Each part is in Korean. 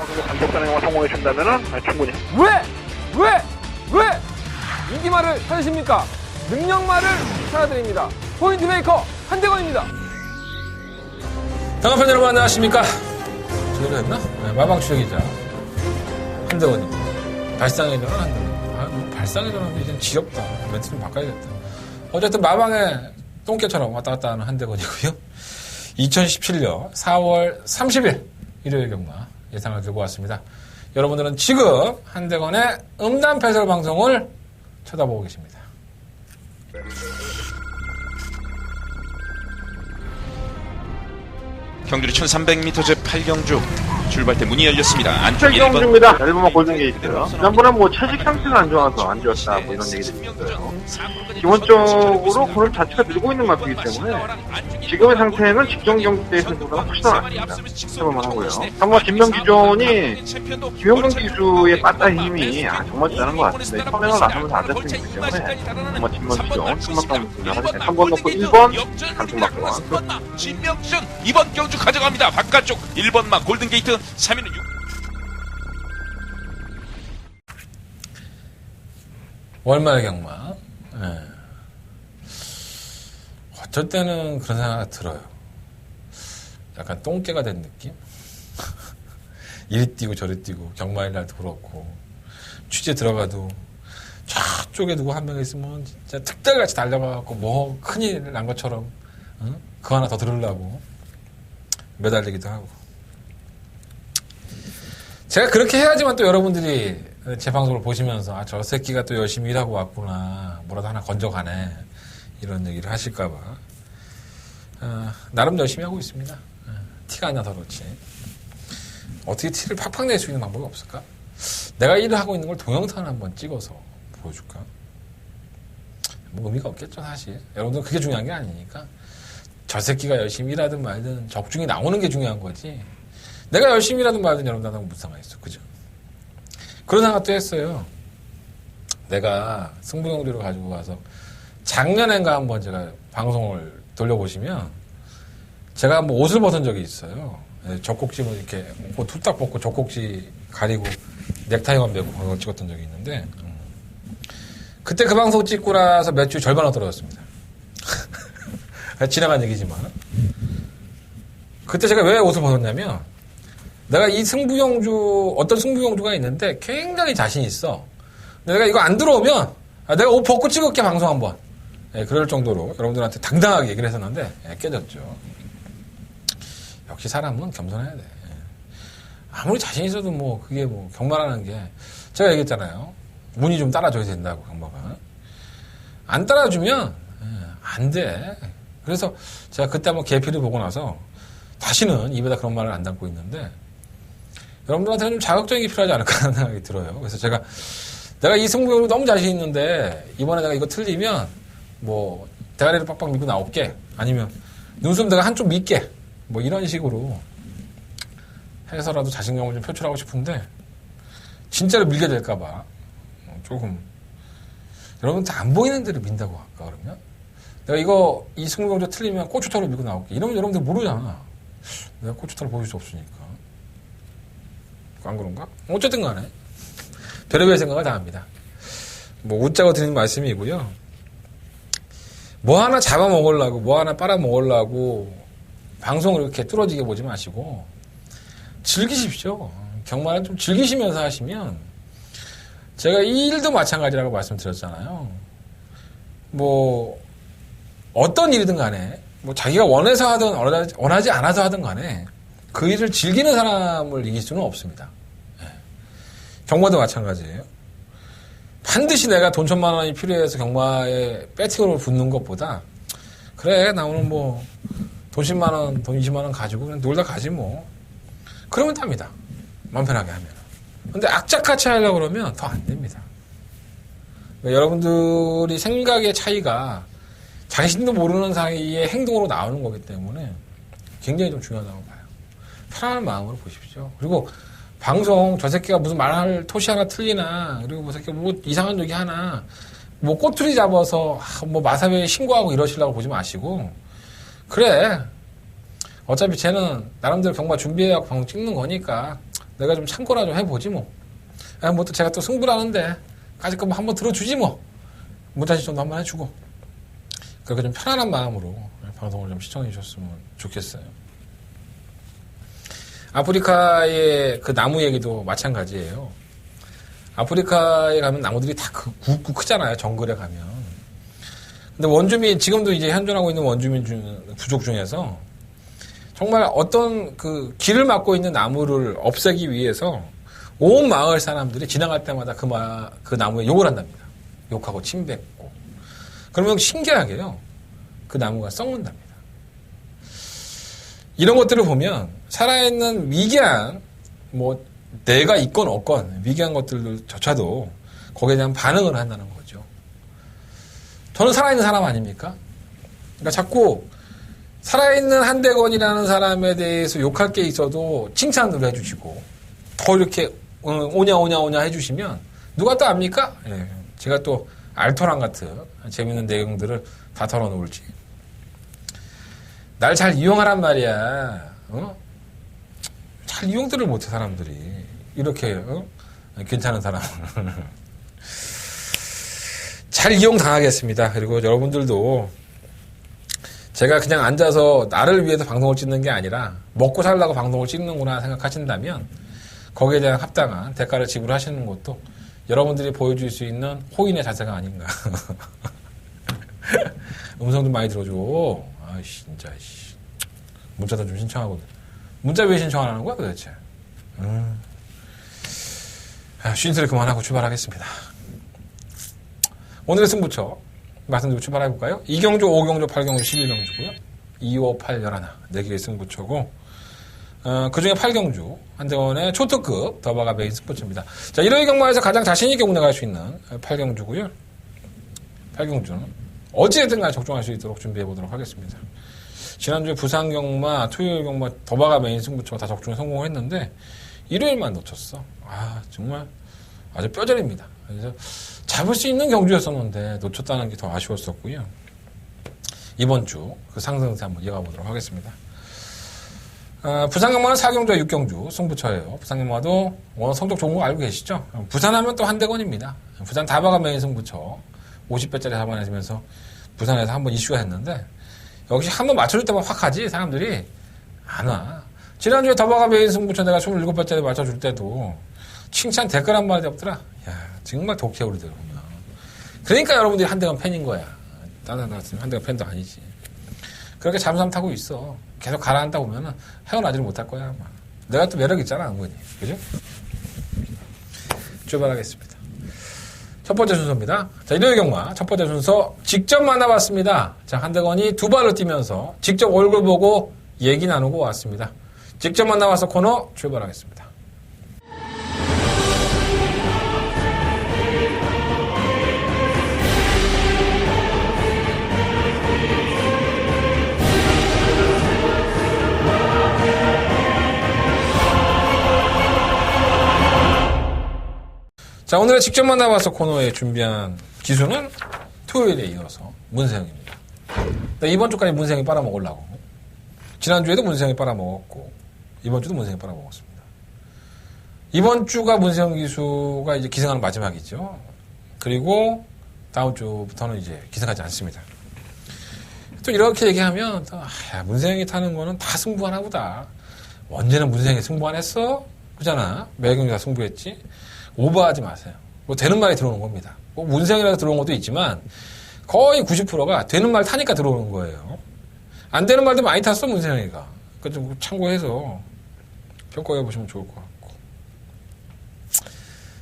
방송국 감독단에 성공해 준다면은 충분히. 왜 인기말을 찾으십니까? 능력말을 찾아드립니다. 포인트 메이커 한대건입니다. 평화편 여러분 안녕하십니까? 제대로 했나? 네, 마방 추적이자 한대건입니다. 발상의 전환 한대건. 발상의 전환도 이젠 지겹다. 멘트 좀 바꿔야겠다. 어쨌든 마방의 똥개처럼 왔다 갔다 하는 한대건이고요. 2017년 4월 30일 일요일 경마 예상을 들고 왔습니다. 여러분들은 지금 한대건의 음담 패설 방송을 쳐다보고 계십니다. 경주리 1300m 제8경주 출발대 문이 열렸습니다. 안쪽 1번 경주입니다. 앨범 골든게이트. 지난번에 체직 상태가 안 좋아서 안 좋았다 이런 얘기도 있어요. 기본적으로 그런 자체가 늘고 있는 마트이기 때문에 지금의 상태는 직전 경기 때 승부가 훨씬 더 낫습니다. 해볼만 하고요. 한번 김명기존이 김영경 기수의 빠따 힘이 정말 대단한 것 같은데 선행을 나서면서 안 됐기 때문에 정말 김명기존 천막강 승리하게 3번 놓고 1번 강승박권 진명준 2번 경주 가져갑니다. 바깥쪽 1번마 골든게이트 3위는 6. 월말 경마. 네. 어쩔 때는 그런 생각이 들어요. 약간 똥개가 된 느낌? 이리 뛰고 저리 뛰고 경마일 날도 그렇고 취재 들어가도 저쪽에 누구 한 명 있으면 진짜 특달같이 달려가고 뭐 큰일 난 것처럼 응? 그거 하나 더 들으려고 매달리기도 하고 제가 그렇게 해야지만 또 여러분들이 제 방송을 보시면서 저 새끼가 또 열심히 일하고 왔구나 뭐라도 하나 건져가네 이런 얘기를 하실까봐 나름 열심히 하고 있습니다. 티가 안 나서 그렇지 어떻게 티를 팍팍 낼 수 있는 방법이 없을까? 내가 일을 하고 있는 걸 동영상 한번 찍어서 보여줄까? 뭐 의미가 없겠죠 사실. 여러분들은 그게 중요한 게 아니니까 저 새끼가 열심히 일하든 말든 적중이 나오는 게 중요한 거지 내가 열심히 일하든 말든 여러분들하고 무슨 상관있어 그죠? 그런 생각도 했어요. 내가 승부경주를 가지고 가서 작년엔가 한번 제가 방송을 돌려보시면 제가 한번 옷을 벗은 적이 있어요. 젖꼭지 이렇게 옷 툭딱 벗고 젖꼭지 가리고 넥타이만 메고 그걸 찍었던 적이 있는데 그때 그 방송 찍고 나서 매출 절반으로 떨어졌습니다. 지나간 얘기지만 그때 제가 왜 옷을 벗었냐면 내가 이 승부경주 어떤 승부경주가 있는데 굉장히 자신 있어. 내가 이거 안 들어오면 내가 옷 벗고 찍을게 방송 한번. 그럴 정도로 여러분들한테 당당하게 얘기를 했었는데 깨졌죠. 역시 사람은 겸손해야 돼. 아무리 자신 있어도 뭐 그게 뭐 경마라는 게 제가 얘기했잖아요. 운이 좀 따라줘야 된다고 경마가. 안 따라주면 안 돼. 그래서 제가 그때 한번 계피를 보고 나서 다시는 입에다 그런 말을 안 담고 있는데 여러분들한테는 좀 자극적인 게 필요하지 않을까 하는 생각이 들어요. 그래서 내가 이 승부욕으로 너무 자신 있는데 이번에 내가 이거 틀리면 뭐 대가리를 빡빡 밀고 나올게 아니면 눈썹 내가 한쪽 밀게 뭐 이런 식으로 해서라도 자신감을 좀 표출하고 싶은데 진짜로 밀게 될까봐 조금 여러분한테 안 보이는 데를 민다고 할까 그러면 내가 이 승부경주 틀리면 고추털을 밀고 나올게 이러면 여러분들 모르잖아. 내가 고추털을 보여줄 수 없으니까 안 그런가? 어쨌든 간에 별의별 생각을 다 합니다. 뭐 웃자고 드리는 말씀이고요. 뭐 하나 잡아먹으려고 뭐 하나 빨아먹으려고 방송을 이렇게 뚫어지게 보지 마시고 즐기십시오. 경마를 좀 즐기시면서 하시면 제가 이 일도 마찬가지라고 말씀드렸잖아요. 뭐 어떤 일이든 간에 뭐 자기가 원해서 하든 원하지 않아서 하든 간에 그 일을 즐기는 사람을 이길 수는 없습니다. 경마도 마찬가지예요. 반드시 내가 돈 1,000만 원이 필요해서 경마에 배팅으로 붙는 것보다 그래 나 오늘 뭐 돈 10만 원, 돈 20만 원 가지고 그냥 놀다 가지 뭐 그러면 답니다. 마음 편하게 하면. 근데 악착같이 하려고 그러면 더 안 됩니다. 그러니까 여러분들이 생각의 차이가 자신도 모르는 사이에 행동으로 나오는 거기 때문에 굉장히 좀 중요하다고 봐요. 편안한 마음으로 보십시오. 그리고 방송 저 새끼가 무슨 말할 토시 하나 틀리나 그리고 뭐 새끼 뭐 이상한 얘기 하나 뭐 꼬투리 잡아서 뭐 마사회에 신고하고 이러시려고 보지 마시고 그래 어차피 쟤는 나름대로 경마 준비해갖고 방송 찍는 거니까 내가 좀 참고나 좀 해보지 뭐. 뭐 또 제가 또 승부라는데 까짓 거 뭐 한번 들어주지 뭐. 문자 시청도 한번 해주고. 그렇게 좀 편안한 마음으로 방송을 좀 시청해 주셨으면 좋겠어요. 아프리카의 그 나무 얘기도 마찬가지예요. 아프리카에 가면 나무들이 다 굵고 크잖아요. 정글에 가면. 근데 원주민, 지금도 이제 현존하고 있는 원주민 부족 중에서 정말 어떤 그 길을 막고 있는 나무를 없애기 위해서 온 마을 사람들이 지나갈 때마다 그 나무에 욕을 한답니다. 욕하고 침 뱉고. 그러면 신기하게요. 그 나무가 썩는답니다. 이런 것들을 보면 살아있는 미개한 뭐 내가 있건 없건 미개한 것들조차도 거기에 대한 반응을 한다는 거죠. 저는 살아있는 사람 아닙니까? 그러니까 자꾸 살아있는 한대건이라는 사람에 대해서 욕할 게 있어도 칭찬을 해주시고 더 이렇게 오냐 해주시면 누가 또 압니까? 예, 제가 또 알토란 같은 재밌는 내용들을 다 털어놓을지. 날 잘 이용하란 말이야. 잘 이용들을 못해 사람들이. 이렇게 괜찮은 사람을. 잘 이용당하겠습니다. 그리고 여러분들도 제가 그냥 앉아서 나를 위해서 방송을 찍는 게 아니라 먹고 살라고 방송을 찍는구나 생각하신다면 거기에 대한 합당한 대가를 지불하시는 것도 여러분들이 보여줄 수 있는 호인의 자세가 아닌가. 음성 좀 많이 들어줘. 아이씨, 진짜, 씨. 문자도 좀 신청하거든. 문자 왜 신청 안 하는 거야, 도대체? 쉰 소리 그만하고 출발하겠습니다. 오늘의 승부처, 말씀드리고 출발해볼까요? 2경주, 5경주, 8경주, 11경주고요. 2, 5, 8, 11. 4개의 승부처고, 그 중에 8경주, 한대원의 초특급 더바가 메인 승부처입니다. 자, 1회 경마에서 가장 자신있게 운행할 수 있는 8경주고요. 8경주는 어찌됐든 간에 적중할 수 있도록 준비해보도록 하겠습니다. 지난주에 부산 경마, 토요일 경마, 더바가 메인 승부처 다 적중에 성공을 했는데, 일요일만 놓쳤어. 정말 아주 뼈저립니다. 그래서 잡을 수 있는 경주였었는데, 놓쳤다는 게 더 아쉬웠었고요. 이번 주 그 상승세 한번 이어가 보도록 하겠습니다. 부산 경마는 4경주와 6경주 승부처예요. 부산 경마도 워낙 성적 좋은 거 알고 계시죠? 부산하면 또 한대건입니다. 부산 다바가 메인 승부처 50배짜리 잡아내면서 부산에서 한번 이슈가 됐는데 역시 한번 맞춰줄 때만 확 하지 사람들이 안 와. 지난주에 더바가 메인 승부처 내가 27배짜리 맞춰줄 때도 칭찬 댓글 한 마디 없더라. 야 정말 독해 우리들 보면. 그러니까 여러분들이 한대건 팬인 거야. 다른 사람 같으면 한대건 팬도 아니지. 그렇게 잠수함 타고 있어. 계속 가라앉다 보면은 헤어나지를 못할 거야 아마. 내가 또 매력 있잖아 은근히. 그죠? 출발하겠습니다. 첫 번째 순서입니다. 자, 일요일 경마 첫 번째 순서 직접 만나봤습니다. 자, 한대건이 두 발을 뛰면서 직접 얼굴 보고 얘기 나누고 왔습니다. 직접 만나봐서 코너 출발하겠습니다. 자, 오늘의 직접 만나봐서 코너에 준비한 기수는 토요일에 이어서 문세영입니다. 이번 주까지 문세영이 빨아먹으려고. 지난주에도 문세영이 빨아먹었고, 이번 주도 문세영이 빨아먹었습니다. 이번 주가 문세영 기수가 이제 기승하는 마지막이죠. 그리고 다음 주부터는 이제 기승하지 않습니다. 또 이렇게 얘기하면, 또, 문세영이 타는 거는 다 승부하나 보다. 언제는 문세영이 승부 안 했어? 그잖아. 매 경기 다 승부했지. 오버하지 마세요. 뭐 되는 말이 들어오는 겁니다. 뭐 문세영이라서 들어온 것도 있지만 거의 90%가 되는 말 타니까 들어오는 거예요. 안 되는 말도 많이 탔어 문세영이가. 그러니까 좀 참고해서 평가해 보시면 좋을 것 같고.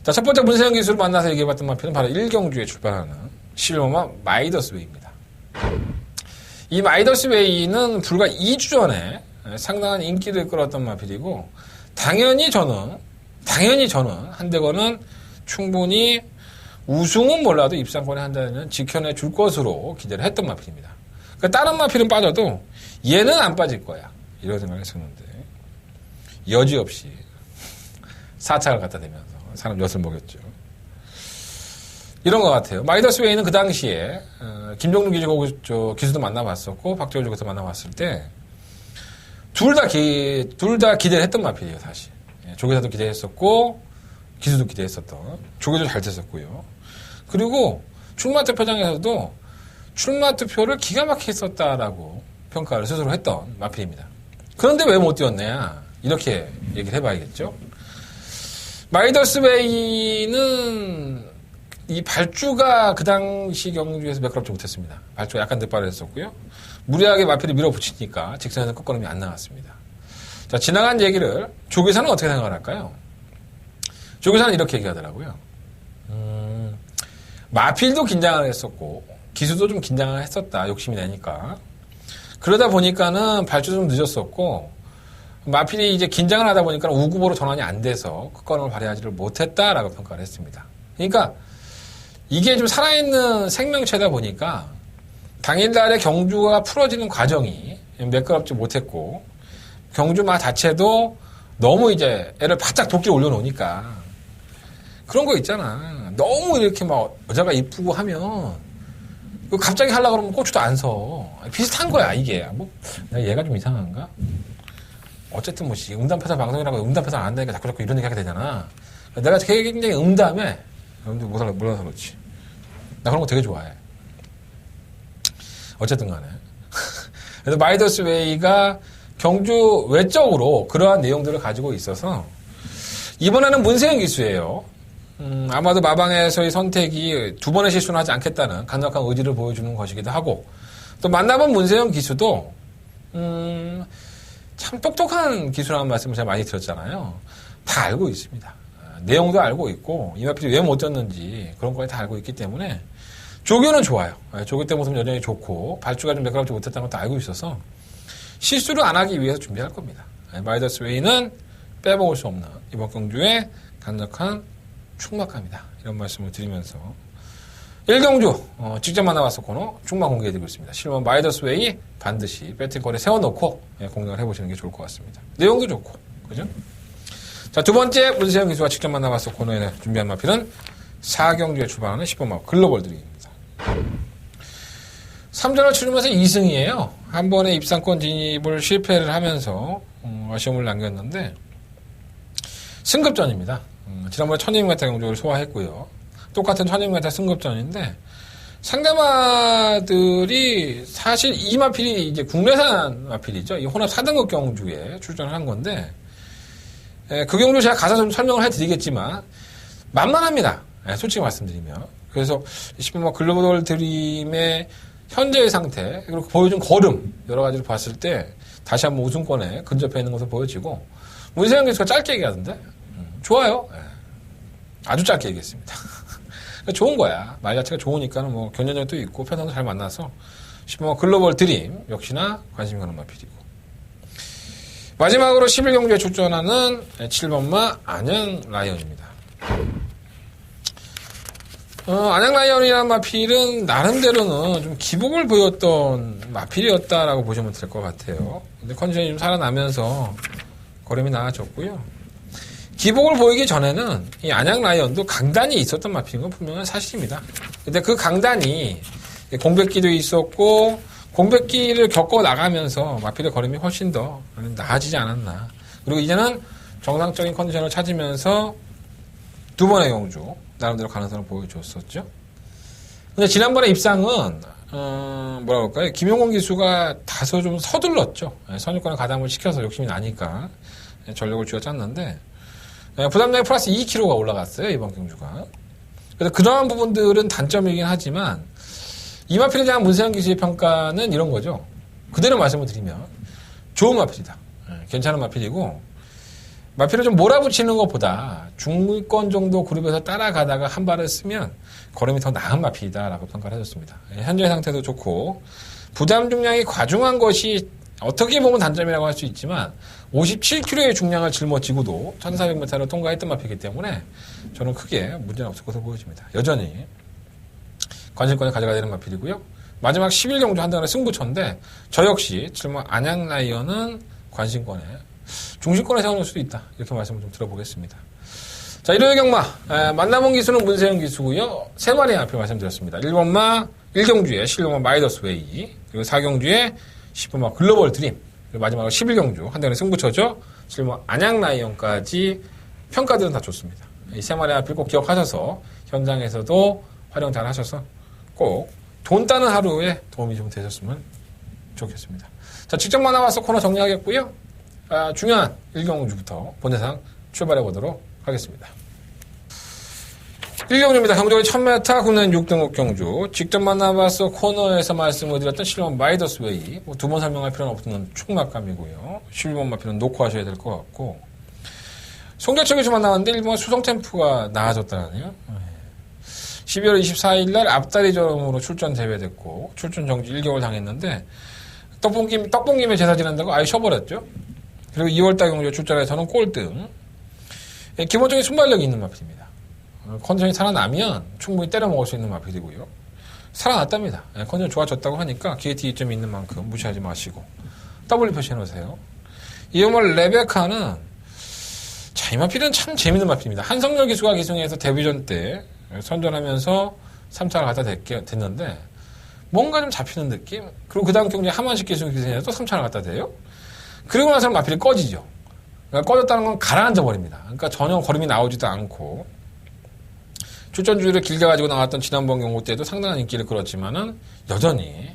자, 첫 번째 문세영 기수를 만나서 얘기해봤던 마피는 바로 1경주에 출발하는 실로마 마이더스웨이입니다. 이 마이더스웨이는 불과 2주 전에 상당한 인기를 끌었던 마필이고 당연히 저는 한대건은 충분히 우승은 몰라도 입상권에 한 자리는 지켜내줄 것으로 기대를 했던 마필입니다. 그러니까 다른 마필은 빠져도 얘는 안 빠질 거야. 이런 생각을 했었는데 여지없이 4착을 갖다 대면서 사람 엿을 먹였죠. 이런 것 같아요. 마이더스웨이는 그 당시에 김종준 기수도 만나봤었고 박재호 기수도 만나봤을 때 둘 다 기대를 했던 마필이에요. 사실. 조계사도 기대했었고 기수도 기대했었던 조계도 잘 됐었고요. 그리고 출마 투표장에서도 출마 투표를 기가 막히게 썼다라고 평가를 스스로 했던 마필입니다. 그런데 왜 못 뛰었냐? 이렇게 얘기를 해봐야겠죠. 마이더스웨이는 이 발주가 그 당시 경주에서 매끄럽지 못했습니다. 발주가 약간 늦발했었고요. 무리하게 마필이 밀어붙이니까 직선에서 끝걸음이 안 나왔습니다. 자, 지나간 얘기를 조계사는 어떻게 생각을 할까요? 조계사는 이렇게 얘기하더라고요. 마필도 긴장을 했었고 기수도 좀 긴장을 했었다. 욕심이 나니까. 그러다 보니까는 발주도 좀 늦었었고 마필이 이제 긴장을 하다 보니까 우구보로 전환이 안 돼서 끝걸음을 발휘하지를 못했다라고 평가를 했습니다. 그러니까 이게 좀 살아있는 생명체다 보니까 당일날에 경주가 풀어지는 과정이 매끄럽지 못했고 경주마 자체도 너무 이제 애를 바짝 도끼를 올려놓으니까 그런 거 있잖아. 너무 이렇게 막 여자가 이쁘고 하면 갑자기 하려고 그러면 고추도 안 서. 비슷한 거야 이게. 뭐 얘가 좀 이상한가? 어쨌든 뭐 음담패설 방송이라고 음담패설 안 한다니까 자꾸 이런 얘기 하게 되잖아. 내가 굉장히 음담해. 여러분들 몰라서 그렇지. 나 그런 거 되게 좋아해. 어쨌든 간에. 그래서 마이더스웨이가 경주 외적으로 그러한 내용들을 가지고 있어서 이번에는 문세영 기수예요. 아마도 마방에서의 선택이 두 번의 실수는 하지 않겠다는 강력한 의지를 보여주는 것이기도 하고 또 만나본 문세영 기수도 참 똑똑한 기수라는 말씀을 제가 많이 들었잖아요. 다 알고 있습니다. 내용도 알고 있고 이마필이 왜 못 졌는지 그런 거에 다 알고 있기 때문에 조교는 좋아요. 조교 때 모습은 여전히 좋고 발주가 좀 매끄럽지 못했다는 것도 알고 있어서 실수를 안 하기 위해서 준비할 겁니다. 마이더스웨이는 빼먹을 수 없는 이번 경주의 강력한 충막감이다. 이런 말씀을 드리면서 1경주 직접 만나봤을 코너 충막 공개해드리고 있습니다. 실버 마이더스웨이 반드시 배팅권에 세워놓고 공략을 해보시는 게 좋을 것 같습니다. 내용도 좋고 그죠? 자, 두 번째 문세영 기수가 직접 만나봤을 코너에 준비한 마필은 4경주에 출발하는 10번마 글로벌 드림입니다. 3전을 치르면서 2승이에요. 한 번에 입상권 진입을 실패를 하면서 아쉬움을 남겼는데 승급전입니다. 지난번에 1200m 경주를 소화했고요. 똑같은 1200m 승급전인데 상대마들이 사실 이 마필이 이제 국내산 마필이죠. 이 혼합 4등급 경주에 출전을 한 건데 그 경주 제가 가서 좀 설명을 해드리겠지만 만만합니다. 솔직히 말씀드리면. 그래서 10번 글로벌 드림의 현재의 상태 그리고 보여준 걸음 여러 가지를 봤을 때 다시 한번 우승권에 근접해 있는 것으로 보여지고 문세영 기수가 짧게 얘기하던데 좋아요. 아주 짧게 얘기했습니다. 좋은 거야. 말 자체가 좋으니까는 뭐 견련력도 있고 편성도 잘 만나서 10번 글로벌 드림 역시나 관심이 가는 마필이고 마지막으로 11경주에 출전하는 7번마 안양 라이언입니다. 안양 라이언이라는 마필은 나름대로는 좀 기복을 보였던 마필이었다라고 보시면 될 것 같아요. 근데 컨디션이 좀 살아나면서 걸음이 나아졌고요. 기복을 보이기 전에는 이 안양 라이언도 강단이 있었던 마필인 건 분명한 사실입니다. 근데 그 강단이 공백기도 있었고 공백기를 겪어 나가면서 마필의 걸음이 훨씬 더 나아지지 않았나. 그리고 이제는 정상적인 컨디션을 찾으면서 두 번의 경주 나름대로 가능성을 보여줬었죠. 근데 지난번에 입상은 뭐라 그럴까요? 김용곤 기수가 다소 좀 서둘렀죠. 선유권에 가담을 시켜서 욕심이 나니까 전력을 쥐어짰는데 부담량이 플러스 2kg가 올라갔어요. 이번 경주가. 그래서 그러한 부분들은 단점이긴 하지만 이마필에 대한 문세영 기수의 평가는 이런 거죠. 그대로 말씀을 드리면 좋은 마필이다. 괜찮은 마필이고 마필을 좀 몰아붙이는 것보다 중위권 정도 그룹에서 따라가다가 한 발을 쓰면 걸음이 더 나은 마필이다라고 평가를 해줬습니다. 현재 상태도 좋고 부담 중량이 과중한 것이 어떻게 보면 단점이라고 할 수 있지만 57kg의 중량을 짊어지고도 1400m를 통과했던 마필이기 때문에 저는 크게 문제는 없을 것으로 보여집니다. 여전히 관심권을 가져가야 되는 마필이고요. 마지막 11경주 한다는 승부처인데 저 역시 질문 안양 라이언은 관심권에 중심권에 세워놓을 수도 있다. 이렇게 말씀을 좀 들어보겠습니다. 자, 일요일 경마 만나본 기수는 문세영 기수고요. 세 마리 앞에 말씀드렸습니다. 1번마 1경주에 11번마 마이더스웨이 그리고 4경주에 10번마 글로벌 드림 그리고 마지막으로 11경주 한다는 승부처죠. 7번마 안양 라이언까지 평가들은 다 좋습니다. 이 세 마리 마필 꼭 기억하셔서 현장에서도 활용 잘 하셔서 꼭 돈 따는 하루에 도움이 좀 되셨으면 좋겠습니다. 자, 직접 만나봐서 코너 정리하겠고요. 중요한 1경주부터 본대상 출발해 보도록 하겠습니다. 1경주입니다. 경주의 1000m 국내 6등급 경주. 직접 만나봐서 코너에서 말씀을 드렸던 실버 마이더스웨이. 두 번 설명할 필요는 없는 충막감이고요. 11번 마필은 놓고 하셔야 될 것 같고. 송교철 교수 만나봤는데 일본 수성 템프가 나아졌다네요. 12월 24일 날 앞다리 저럼으로 출전 제외됐고 출전 정지 1개월 당했는데 떡봉김에 제사 지낸다고 아예 쉬어버렸죠. 그리고 2월달 경주에 출전해서는 꼴등. 기본적인 순발력이 있는 마필입니다. 컨디션이 살아나면 충분히 때려 먹을 수 있는 마필이고요. 살아났답니다. 컨디션 좋아졌다고 하니까 게이트 이점이 있는 만큼 무시하지 마시고 W 표시해 놓으세요. 이어말 레베카는 자, 이 마필은 참 재밌는 마필입니다. 한성열 기수가 기승에서 데뷔전 때 선전하면서 3차를 갖다 댔는데 뭔가 좀 잡히는 느낌? 그리고 그 다음 경기에 하만식 기승에서 또 3차를 갖다 대요. 그리고 나서는 마필이 꺼지죠. 그러니까 꺼졌다는 건 가라앉아 버립니다. 그러니까 전혀 걸음이 나오지도 않고 출전주의를 길게 가지고 나왔던 지난번 경고 때도 상당한 인기를 끌었지만은 여전히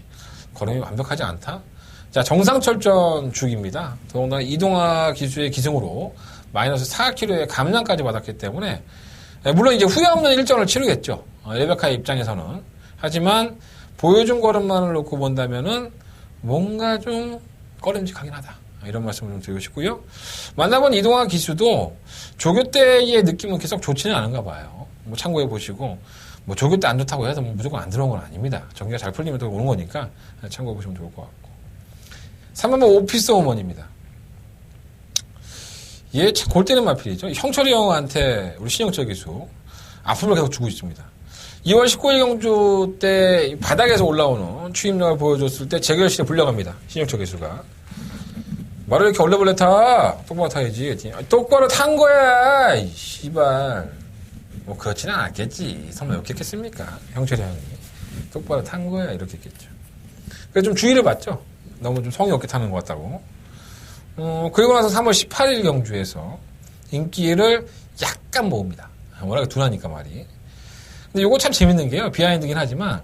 걸음이 완벽하지 않다. 자, 정상철전 주기입니다. 더군다나 이동화 기수의 기승으로 마이너스 4kg의 감량까지 받았기 때문에 물론 이제 후회 없는 일정을 치르겠죠. 레베카의 입장에서는. 하지만 보여준 걸음만을 놓고 본다면은 뭔가 좀 꺼림직하긴 하다. 이런 말씀을 좀 드리고 싶고요. 만나본 이동화 기수도 조교 때의 느낌은 계속 좋지는 않은가 봐요. 뭐 참고해 보시고 뭐 조교 때 안 좋다고 해서 뭐 무조건 안 들어온 건 아닙니다. 전기가 잘 풀리면 또 오는 거니까 참고해 보시면 좋을 것 같고. 3번은 오피스 오먼입니다. 얘 골 때리는 마필이죠. 형철이 형한테 우리 신영철 기수 아픔을 계속 주고 있습니다. 2월 19일 경주 때 바닥에서 올라오는 추임력을 보여줬을 때 재결실에 불려갑니다. 신영철 기수가. 말을 이렇게 얼레벌레 타. 똑바로 타야지. 똑바로 탄 거야. 이 씨발. 뭐 그렇지는 않았겠지. 설마 이렇게 했겠습니까? 형철이 형이. 똑바로 탄 거야. 이렇게 했겠죠. 그래서 좀 주의를 받죠. 너무 좀 성의 없게 타는 것 같다고. 그리고 나서 3월 18일 경주에서 인기를 약간 모읍니다. 워낙에 둔하니까 말이. 근데 요거 참 재밌는 게요. 비하인드긴 하지만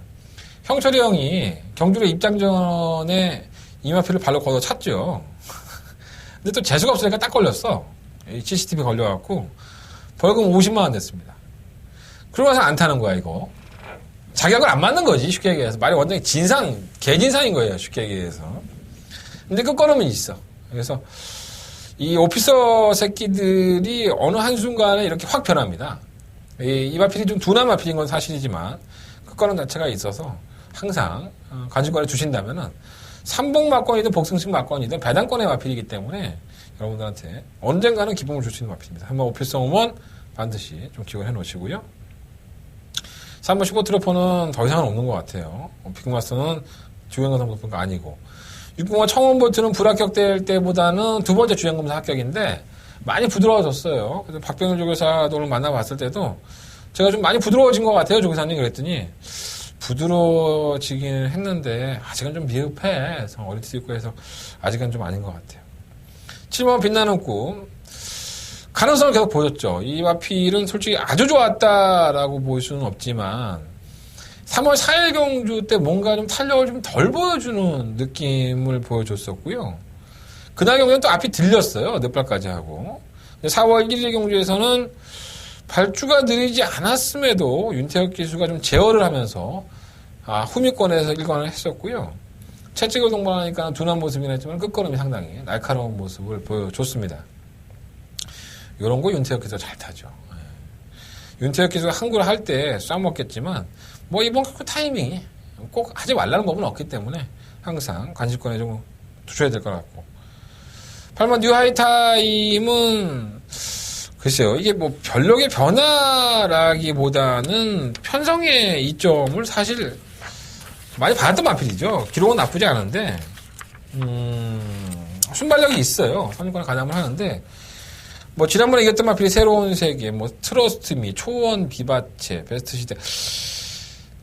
형철이 형이 경주를 입장 전에 이마필을 발로 걷어 찼죠. 근데 또 재수가 없으니까 딱 걸렸어. CCTV 걸려갖고 벌금 50만 원 냈습니다. 그러고 나서 안 타는 거야 이거. 자격을 안 맞는 거지 쉽게 얘기해서. 말이 완전히 개진상인 거예요 쉽게 얘기해서. 근데 끝걸음은 있어. 그래서 이 오피서 새끼들이 어느 한순간에 이렇게 확 변합니다. 이 마필이 좀 둔한 마필인 건 사실이지만 끝걸음 자체가 있어서 항상 간주권을 주신다면은 삼복 막건이든 복승식 막건이든 배당권의 마필이기 때문에 여러분들한테 언젠가는 기쁨을 줄 수 있는 마필입니다. 한번 오피서 오면 반드시 좀 기억을 해 놓으시고요. 3번 15 트로퍼는 더 이상은 없는 것 같아요. 빅마스터는 주행검사 목표가 아니고 6번과 청원볼트는 불합격될 때보다는 두 번째 주행검사 합격인데 많이 부드러워졌어요. 그래서 박병일 조교사도 오늘 만나봤을 때도 제가 좀 많이 부드러워진 것 같아요. 조교사님 그랬더니 부드러워지긴 했는데 아직은 좀 미흡해. 어릴 수 있고 해서 아직은 좀 아닌 것 같아요. 7번 빛나는 꿈 가능성을 계속 보였죠. 이 마필은 솔직히 아주 좋았다라고 볼 수는 없지만 3월 4일 경주 때 뭔가 좀 탄력을 좀 덜 보여주는 느낌을 보여줬었고요. 그날 경주는 또 앞이 들렸어요. 넷발까지 하고. 4월 1일 경주에서는 발주가 느리지 않았음에도 윤태혁 기수가 좀 제어를 하면서 후미권에서 1관을 했었고요. 채찍을 동반하니까 둔한 모습이긴 했지만 끝걸음이 상당히 날카로운 모습을 보여줬습니다. 이런 거 윤태혁 기수가 잘 타죠. 윤태혁 기수가 항구를 할 때 쏴먹겠지만 뭐 이번 그 타이밍이 꼭 하지 말라는 법은 없기 때문에 항상 관심권에 좀 두셔야 될 것 같고 8번 뉴하이타임은 글쎄요 이게 뭐 별력의 변화라기보다는 편성의 이점을 사실 많이 받았던 마필이죠. 기록은 나쁘지 않은데 순발력이 있어요. 선임권에 가담을 하는데 뭐 지난번에 이겼던 마필이 새로운 세계, 뭐 트러스트미, 초원 비바체, 베스트 시대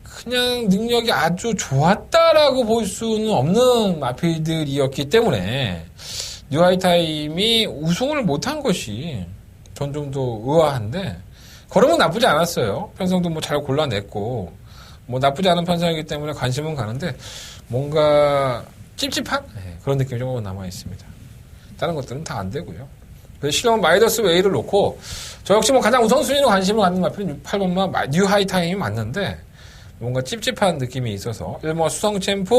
그냥 능력이 아주 좋았다라고 볼 수는 없는 마필들이었기 때문에 뉴하이타임이 우승을 못한 것이 전 좀 더 의아한데 걸음은 나쁘지 않았어요. 편성도 뭐 잘 골라냈고 뭐 나쁘지 않은 편성이기 때문에 관심은 가는데 뭔가 찝찝한 그런 느낌이 조금 남아 있습니다. 다른 것들은 다 안 되고요. 그래서 실험 마이더스 웨이를 놓고 저 역시 뭐 가장 우선순위로 관심을 갖는 마필은 8번마 뉴 하이타임이 맞는데 뭔가 찝찝한 느낌이 있어서 1번 수성 챔프,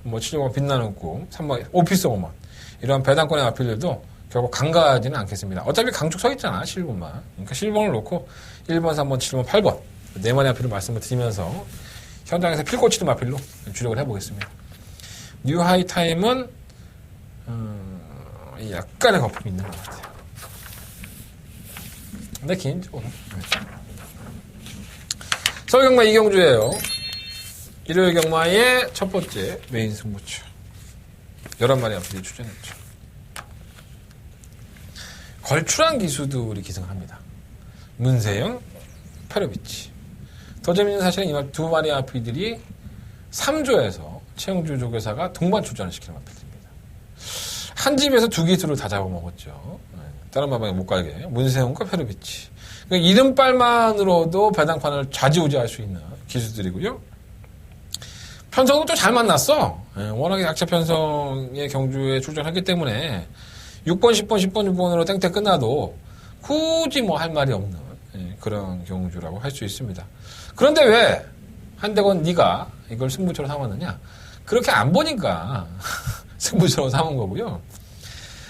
뭐 7번 빛나는 꿈, 3번 오피스 오먼 이런 배당권의 마필들도 결국 강가하지는 않겠습니다. 어차피 강축 서 있잖아, 실버만. 그러니까 실버를 놓고 1번, 3번, 7번, 8번 네 마리 마필을 말씀을 드리면서 현장에서 필꽂히는 마필로 주력을 해보겠습니다. 뉴 하이타임은 약간의 거품이 있는 것 같아요. 근데 개인적으로 서울 경마 이경주예요. 일요일 경마의 첫 번째 메인 승부처 11마리 앞들이 출전했죠. 걸출한 기수들이 기승합니다. 문세영, 페로비치. 더 재밌는 사실은 이 두 마리 앞들이 3조에서 최영주 조교사가 동반 출전을 시키는 앞들입니다. 한 집에서 두 기수를 다 잡아먹었죠. 다른 마방에 못 가게. 문세영과 페로비치. 그러니까 이름빨만으로도 배당판을 좌지우지할 수 있는 기수들이고요. 편성도 또 잘 만났어. 워낙에 약체 편성의 경주에 출전했기 때문에 6번, 10번, 10번, 6번으로 땡땡 끝나도 굳이 뭐 할 말이 없는 그런 경주라고 할 수 있습니다. 그런데 왜 한대건 네가 이걸 승부처로 삼았느냐? 그렇게 안 보니까 승부처로 삼은 거고요.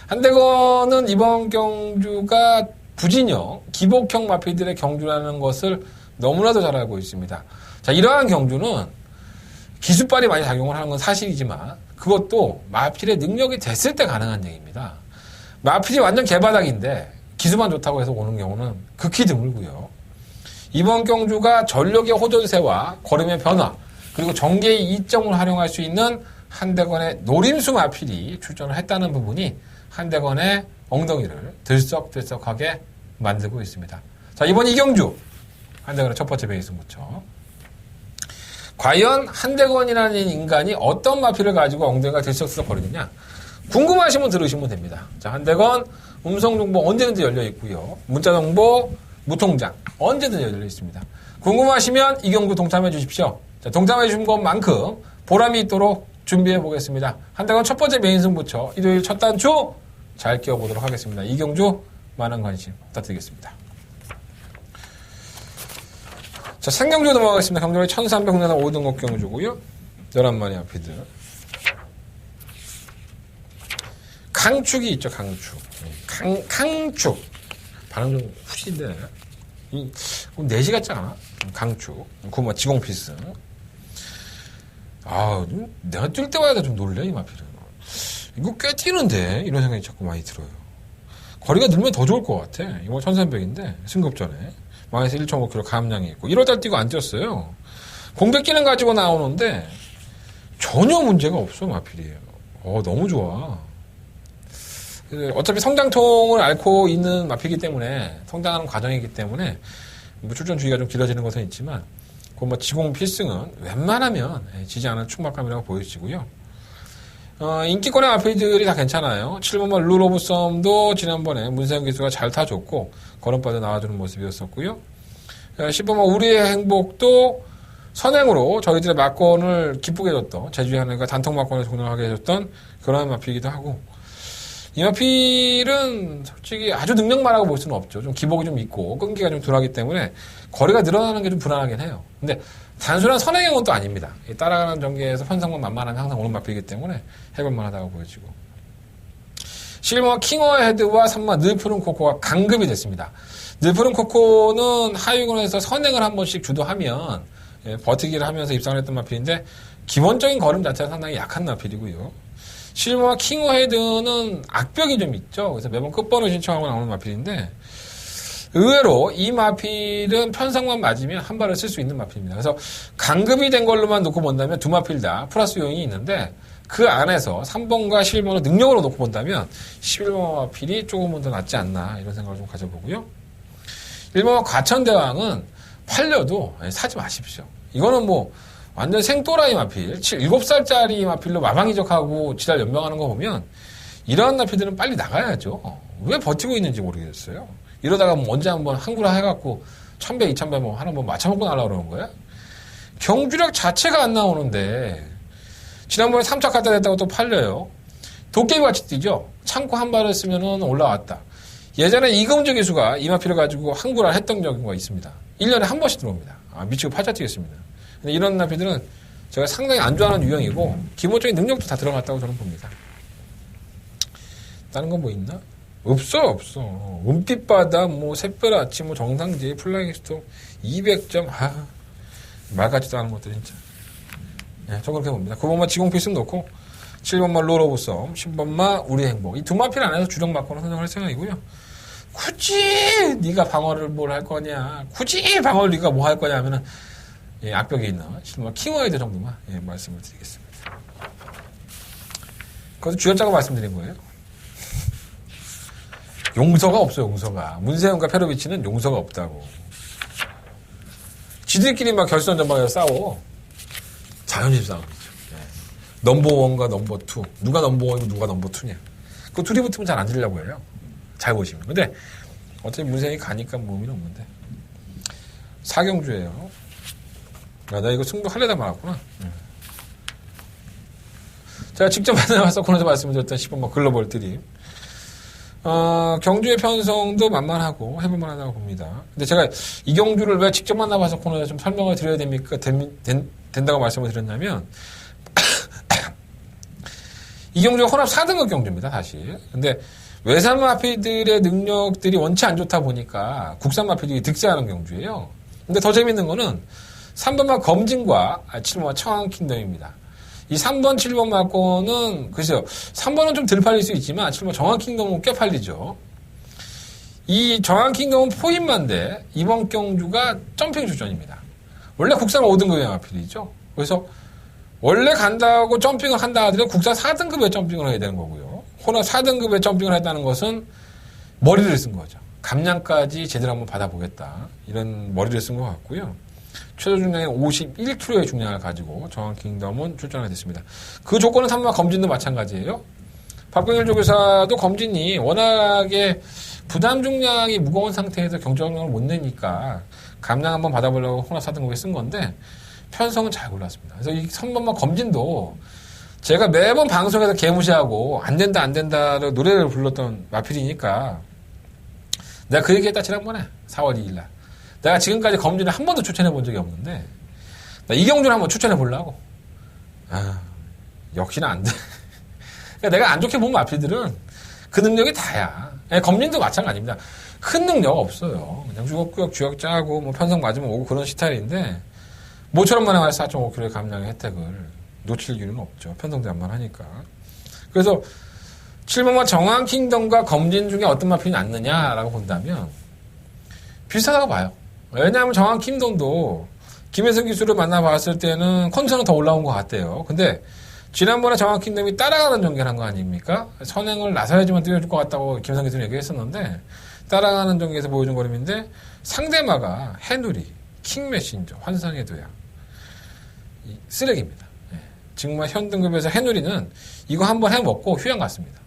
한대건은 이번 경주가 부진형, 기복형 마필들의 경주라는 것을 너무나도 잘 알고 있습니다. 자, 이러한 경주는 기술발이 많이 작용을 하는 건 사실이지만 그것도 마필의 능력이 됐을 때 가능한 얘기입니다. 마필이 완전 개바닥인데 기수만 좋다고 해서 오는 경우는 극히 드물고요. 이번 경주가 전력의 호전세와 걸음의 변화 그리고 전개의 이점을 활용할 수 있는 한대건의 노림수 마필이 출전을 했다는 부분이 한대건의 엉덩이를 들썩들썩하게 만들고 있습니다. 자, 이번 이경주 한대건의 첫 번째 베이스 무쳐. 과연 한대건이라는 인간이 어떤 마필을 가지고 엉덩이가 들썩들썩 거리느냐? 궁금하시면 들으시면 됩니다. 자, 한대건 음성정보 언제든지 열려 있고요. 문자정보, 무통장 언제든지 열려 있습니다. 궁금하시면 이경주 동참해 주십시오. 자, 동참해 주신 것만큼 보람이 있도록 준비해 보겠습니다. 한대건 첫 번째 메인 승부처 일요일 첫 단추 잘 끼워보도록 하겠습니다. 이경주 많은 관심 부탁드리겠습니다. 자, 생경주 넘어가겠습니다. 경주의 1300년 5등급 경주고요. 11마리 앞이들. 강축이 있죠, 강축. 강축. 발음 좀 후진데. 4시 같지 않아? 강축. 그거 지공필승. 아, 내가 뛸 때마다 좀 놀래, 이 마필은. 이거 꽤 뛰는데? 이런 생각이 자꾸 많이 들어요. 거리가 늘면 더 좋을 것 같아. 이거 1300인데, 승급전에. 마이너스 1.5kg 감량이 있고. 1월달 뛰고 안 뛰었어요. 공백 기능 가지고 나오는데, 전혀 문제가 없어, 마필이에요. 너무 좋아. 어차피 성장통을 앓고 있는 마필이기 때문에, 성장하는 과정이기 때문에, 뭐 출전 주기가 좀 길어지는 것은 있지만, 그 지공 필승은 웬만하면 지지 않은 충막감이라고 보여지고요. 인기권의 마필들이 다 괜찮아요. 7번만 룰 오브 썸도 지난번에 문세영 기수가 잘 타줬고, 걸음바도 나와주는 모습이었었고요. 10번만 우리의 행복도 선행으로 저희들의 막권을 기쁘게 해줬던, 제주의 하늘과 단통 막권을 종료하게 해줬던 그런 마필이기도 하고, 이 마필은 솔직히 아주 능력만하고 볼 수는 없죠. 좀 기복이 좀 있고 끈기가 좀 덜하기 때문에 거리가 늘어나는 게 좀 불안하긴 해요. 근데 단순한 선행형은 또 아닙니다. 따라가는 전개에서 편성만 만만하면 항상 오는 마필이기 때문에 해볼만하다고 보여지고. 실버 킹어 헤드와 3마 늘푸른 코코가 강급이 됐습니다. 늘푸른 코코는 하위권에서 선행을 한 번씩 주도하면 버티기를 하면서 입상을 했던 마필인데 기본적인 걸음 자체가 상당히 약한 마필이고요. 실버와 킹어 헤드는 악벽이 좀 있죠. 그래서 매번 끝번호 신청하고 나오는 마필인데 의외로 이 마필은 편성만 맞으면 한 발을 쓸 수 있는 마필입니다. 그래서 강급이 된 걸로만 놓고 본다면 두 마필 다 플러스 요인이 있는데 그 안에서 3번과 11번을 능력으로 놓고 본다면 11번 마필이 조금은 더 낫지 않나 이런 생각을 좀 가져보고요. 1번 과천대왕은 팔려도 사지 마십시오. 이거는 뭐 완전 생또라이 마필, 7살짜리 마필로 마방이적하고 지랄 연명하는 거 보면 이러한 마필들은 빨리 나가야죠. 왜 버티고 있는지 모르겠어요. 이러다가 뭐 언제 한번 한구라 해갖고 1000배, 2000배 뭐 하나 뭐 맞춰먹고 나려고 그러는 거야? 경주력 자체가 안 나오는데, 지난번에 3차 갖다 냈다고 또 팔려요. 도깨비 같이 뛰죠? 창고 한 발을 쓰면은 올라왔다. 예전에 이금주 기수가 이 마피를 가지고 한구라 했던 경우가 있습니다. 1년에 한 번씩 들어옵니다. 미치고 팔자 뛰겠습니다. 근데 이런 마피들은 제가 상당히 안 좋아하는 유형이고, 기본적인 능력도 다 들어갔다고 저는 봅니다. 다른 건 뭐 있나? 없어. 은빛바다, 뭐, 샛별 아침, 뭐, 정상지, 플라잉 스톰, 200점, 말 같지도 않은 것들, 진짜. 예, 저 그렇게 봅니다. 9번마 지공필승 놓고, 7번마 로로브썸, 10번마 우리 행복. 이 두 마피를 안 해서 주력 마코는 선정할 생각이고요. 굳이 네가 방어를 뭘 할 거냐, 굳이 방어를 네가 뭐 할 거냐 하면은, 예, 악벽에 있는, 실마 킹워이드 정도만, 예, 말씀을 드리겠습니다. 그것도 주였자고 말씀드린 거예요. 용서가 없어요, 용서가. 문세윤과 페로비치는 용서가 없다고. 지들끼리 막 결선 전방에서 싸워. 자연집 싸움이죠. 네. 넘버1과 넘버2. 누가 넘버1이고 누가 넘버2냐. 그 둘이 붙으면 잘 안 들리려고 해요. 잘 보시면. 근데 어차피 문세윤이 가니까 뭐 의미는 없는데. 사경주예요. 나 이거 승부 하려다 말았구나. 제가 직접 만나서 코너에서 말씀드렸던 10번 뭐 글로벌 드림. 경주의 편성도 만만하고 해볼만하다고 봅니다. 근데 제가 이 경주를 왜 직접 만나봐서 코너에 좀 설명을 드려야 됩니까? 된다고 말씀을 드렸냐면, 이 경주가 혼합 4등급 경주입니다, 사실. 근데 외산 마피들의 능력들이 원치 안 좋다 보니까 국산 마피들이 득세하는 경주예요. 근데 더 재밌는 거는 3번마 검진과 7번마 청왕킹덤입니다. 이 3번, 7번 마코는, 글쎄요, 3번은 좀 덜 팔릴 수 있지만, 7번 정한킹덤은 꽤 팔리죠. 이 정한킹덤은 포인만데, 이번 경주가 점핑 출전입니다. 원래 국산 5등급의 마필이죠. 그래서, 원래 간다고 점핑을 한다 하더라도 국산 4등급의 점핑을 해야 되는 거고요. 혼합 4등급의 점핑을 했다는 것은 머리를 쓴 거죠. 감량까지 제대로 한번 받아보겠다. 이런 머리를 쓴 것 같고요. 최저 중량의 51kg의 중량을 가지고 정한킹덤은 출전하게 됐습니다. 그 조건은 3번 검진도 마찬가지예요. 박병일 조교사도 검진이 워낙에 부담 중량이 무거운 상태에서 경정력을 못 내니까 감량 한번 받아보려고 혼합 4등급에 쓴 건데 편성은 잘 골랐습니다. 그래서 이 3번만 검진도 제가 매번 방송에서 개무시하고 안 된다로 노래를 불렀던 마필이니까 내가 그 얘기했다 지난번에 4월 2일 날. 내가 지금까지 검진을 한 번도 추천해 본 적이 없는데, 나 이경주를 한번 추천해 보려고. 역시나 안 돼. 그러니까 내가 안 좋게 본 마필들은 그 능력이 다야. 검진도 마찬가지입니다. 큰 능력 없어요. 그냥 주걱구역 주역 짜고, 뭐 편성 맞으면 오고 그런 스타일인데, 모처럼 만에 4.5kg의 감량의 혜택을 놓칠 이유는 없죠. 편성도 안 만하니까. 그래서, 7번마 정한킹덤과 검진 중에 어떤 마필이 낫느냐라고 본다면, 비슷하다고 봐요. 왜냐하면 정한킹덤도 김혜성 기수를 만나봤을 때는 컨디션은 더 올라온 것 같대요. 근데 지난번에 정한킹덤이 따라가는 전개를 한 거 아닙니까? 선행을 나서야지만 뛰어줄 것 같다고 김혜성 기수는 얘기했었는데 따라가는 전개에서 보여준 걸음인데 상대마가 해누리, 킹메신저, 환상의 도약 쓰레기입니다. 정말 현등급에서 해누리는 이거 한번 해먹고 휴양 갔습니다.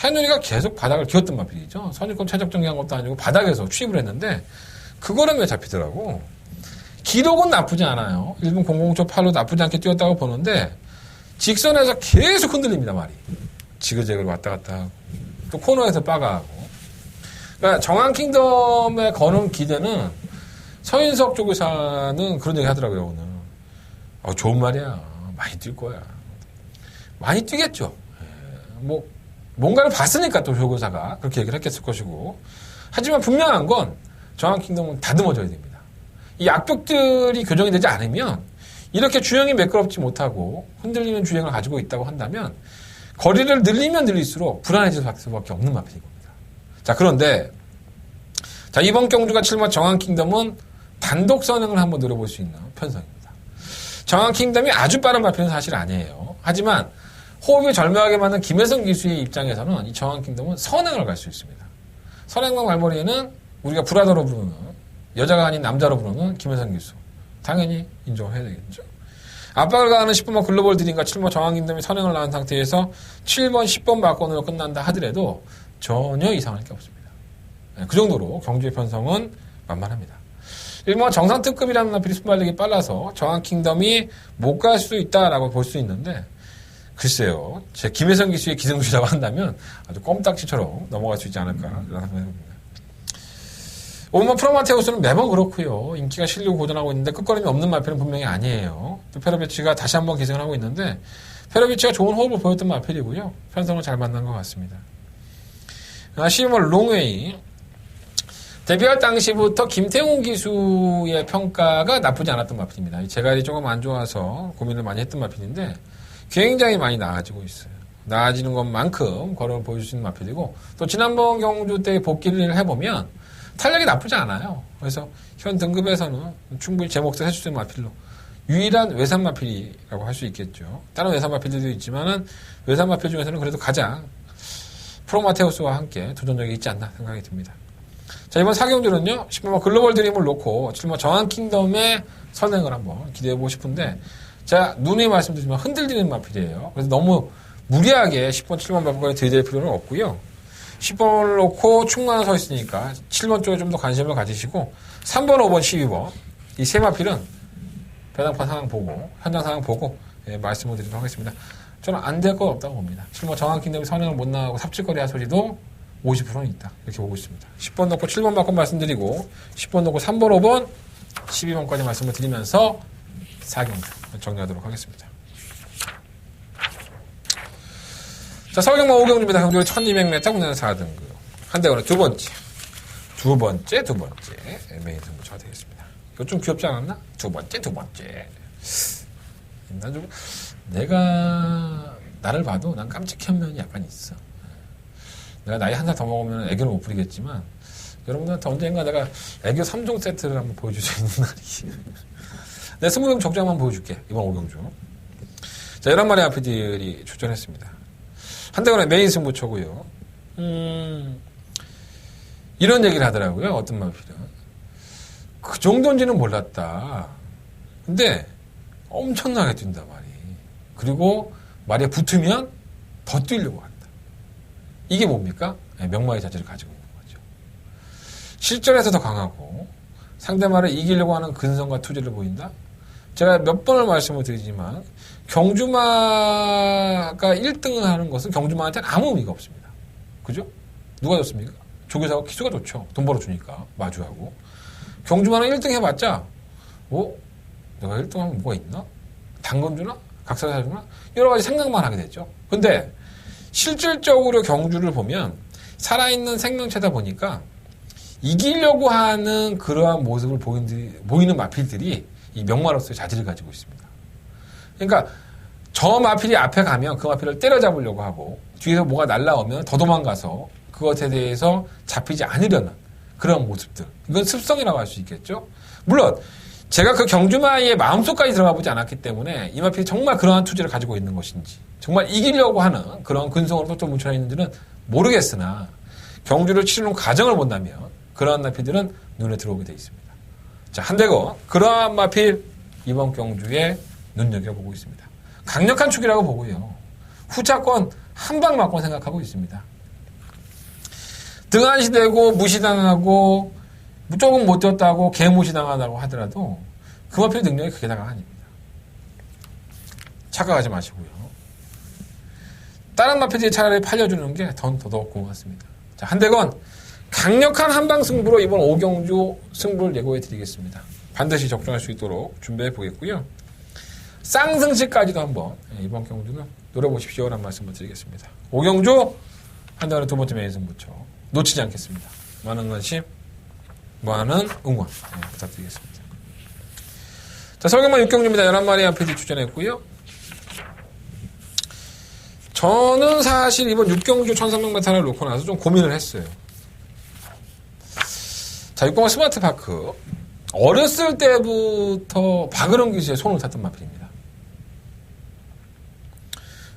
해누리가 계속 바닥을 기었던 마필이죠. 선입권 최적 정리한 것도 아니고 바닥에서 취입을 했는데 그거는 왜 잡히더라고. 기록은 나쁘지 않아요. 1분 007 8로 나쁘지 않게 뛰었다고 보는데 직선에서 계속 흔들립니다, 말이. 지그재그로 왔다 갔다 하고 또 코너에서 빠가하고. 그러니까 정한킹덤에 거는 기대는 서인석 조교사는 그런 얘기 하더라고요, 오늘. 좋은 말이야. 많이 뛸 거야. 많이 뛰겠죠. 뭐 뭔가를 봤으니까 또 조교사가 그렇게 얘기를 했겠을 것이고. 하지만 분명한 건 정한킹덤은 다듬어져야 됩니다. 이 악벽들이 교정이 되지 않으면 이렇게 주행이 매끄럽지 못하고 흔들리는 주행을 가지고 있다고 한다면 거리를 늘리면 늘릴수록 불안해질 수밖에 없는 마필인 겁니다. 자, 그런데 자, 이번 경주가 7번 정한킹덤은 단독 선행을 한번 노려볼 수 있는 편성입니다. 정한킹덤이 아주 빠른 마필은 사실 아니에요. 하지만 호흡이 절묘하게 맞는 김혜성 기수의 입장에서는 이 정한킹덤은 선행을 갈 수 있습니다. 선행과 말머리에는 우리가 브라더로 부르는, 여자가 아닌 남자로 부르는 김혜성 기수. 당연히 인정해야 되겠죠. 압박을 가하는 10번만 글로벌 드림과 7번 정한킹덤이 선행을 나온 상태에서 7번, 10번 마건으로 끝난다 하더라도 전혀 이상할 게 없습니다. 그 정도로 경주의 편성은 만만합니다. 일본 정상특급이라는 마필이 순발력이 빨라서 정한 킹덤이 못 갈 수 있다라고 볼 수 있는데 글쎄요. 제 김혜성 기수의 기승주라고 한다면 아주 껌딱지처럼 넘어갈 수 있지 않을까 이런 생각이 듭니다. 오마 프로마테우스는 매번 그렇고요. 인기가 실리고 고전하고 있는데 끝걸음이 없는 마필은 분명히 아니에요. 또 페로비치가 다시 한번 기승을 하고 있는데 페로비치가 좋은 호흡을 보였던 마필이고요. 편성을 잘 만난 것 같습니다. 12월 롱웨이 데뷔할 당시부터 김태훈 기수의 평가가 나쁘지 않았던 마필입니다. 제갈이 조금 안 좋아서 고민을 많이 했던 마필인데 굉장히 많이 나아지고 있어요. 나아지는 것만큼 걸음을 보여줄 수 있는 마필이고 또 지난번 경주 때 복귀를 해보면 탄력이 나쁘지 않아요. 그래서 현 등급에서는 충분히 제 몫을 해줄 수 있는 마필로 유일한 외산 마필이라고 할 수 있겠죠. 다른 외산 마필들도 있지만은 외산 마필 중에서는 그래도 가장 프로마테우스와 함께 도전력이 있지 않나 생각이 듭니다. 자, 이번 4경주는요, 10번 글로벌 드림을 놓고 7번 정한 킹덤의 선행을 한번 기대해보고 싶은데, 제가 누누이 말씀드리지만 흔들리는 마필이에요. 그래서 너무 무리하게 10번, 7번 마필에 들이댈 필요는 없고요. 10번을 놓고 충만 서 있으니까 7번 쪽에 좀 더 관심을 가지시고, 3번, 5번, 12번, 이 세 마필은 배당판 상황 보고, 현장 상황 보고, 말씀을 드리도록 하겠습니다. 저는 안 될 건 없다고 봅니다. 7번 정한 킹덤이 선행을 못 나가고 삽질거리 하소리도 50%는 있다. 이렇게 보고 있습니다. 10번 놓고 7번 바꿔 말씀드리고 10번 놓고 3번, 5번, 12번까지 말씀을 드리면서 4경주 정리하도록 하겠습니다. 자, 서울경마 5경주입니다. 경주를 1200m 국내는 4등급. 한대원은 두 번째 메인 승부처가 되겠습니다. 이거 좀 귀엽지 않았나? 두 번째. 난 좀 내가 나를 봐도 난 깜찍한 면이 약간 있어. 내가 나이 한 살 더 먹으면 애교를 못 부리겠지만 여러분들한테 언젠가 내가 애교 3종 세트를 한번 보여줄 수 있는 날이 내가 20경 적중 한번 보여줄게. 이번 5경주. 자, 11마리 아피들이 출전했습니다. 한대원의 메인 승부처고요. 이런 얘기를 하더라고요. 어떤 마필은. 그 정도인지는 몰랐다. 근데 엄청나게 뛴다 말이. 그리고 말에 붙으면 더 뛰려고 한다. 이게 뭡니까? 명마의 자질을 가지고 있는 거죠. 실전에서 더 강하고 상대말을 이기려고 하는 근성과 투지를 보인다? 제가 몇 번을 말씀을 드리지만 경주마가 1등을 하는 것은 경주마한테는 아무 의미가 없습니다. 그죠? 누가 좋습니까? 조교사가 기수가 좋죠. 돈 벌어주니까 마주하고. 경주마는 1등 해봤자 내가 1등 하면 뭐가 있나? 당근 주나? 각사사 주나? 여러 가지 생각만 하게 되죠. 근데 실질적으로 경주를 보면 살아있는 생명체다 보니까 이기려고 하는 그러한 모습을 보이는 마필들이 이 명마로서의 자질을 가지고 있습니다. 그러니까 저 마필이 앞에 가면 그 마필을 때려잡으려고 하고 뒤에서 뭐가 날라오면 더 도망가서 그것에 대해서 잡히지 않으려는 그런 모습들. 이건 습성이라고 할 수 있겠죠. 물론 제가 그 경주마의 마음속까지 들어가 보지 않았기 때문에 이 마필이 정말 그러한 투지를 가지고 있는 것인지 정말 이기려고 하는 그런 근성으로 똘똘 뭉쳐 있는지는 모르겠으나 경주를 치르는 과정을 본다면 그러한 마필들은 눈에 들어오게 되어 있습니다. 자, 한대건 그러한 마필 이번 경주에 눈여겨보고 있습니다. 강력한 축이라고 보고요. 후차권 한 방 맞고 생각하고 있습니다. 등한시되고 무시당하고 조금 못 뛰었다고 개무시당하다고 하더라도 그 마필 능력이 그게 다가 아닙니다. 착각하지 마시고요. 다른 마필들이 차라리 팔려주는 게 더더욱 고맙습니다. 자, 한대건 강력한 한방 승부로 이번 5경주 승부를 예고해 드리겠습니다. 반드시 적중할 수 있도록 준비해 보겠고요. 쌍승시까지도 한번 이번 경주는 노려보십시오라는 말씀을 드리겠습니다. 5경주 한대건의 두 번째 메인 승부처 놓치지 않겠습니다. 많은 관심, 많은 응원 부탁드리겠습니다. 자, 서울경마 6경주입니다. 11마리 아피디 출전했고요. 저는 사실 이번 6경주 1300m를 놓고 나서 좀 고민을 했어요. 자, 6경마 스마트파크. 어렸을 때부터 박은홍 기수의 손을 탔던 마필입니다.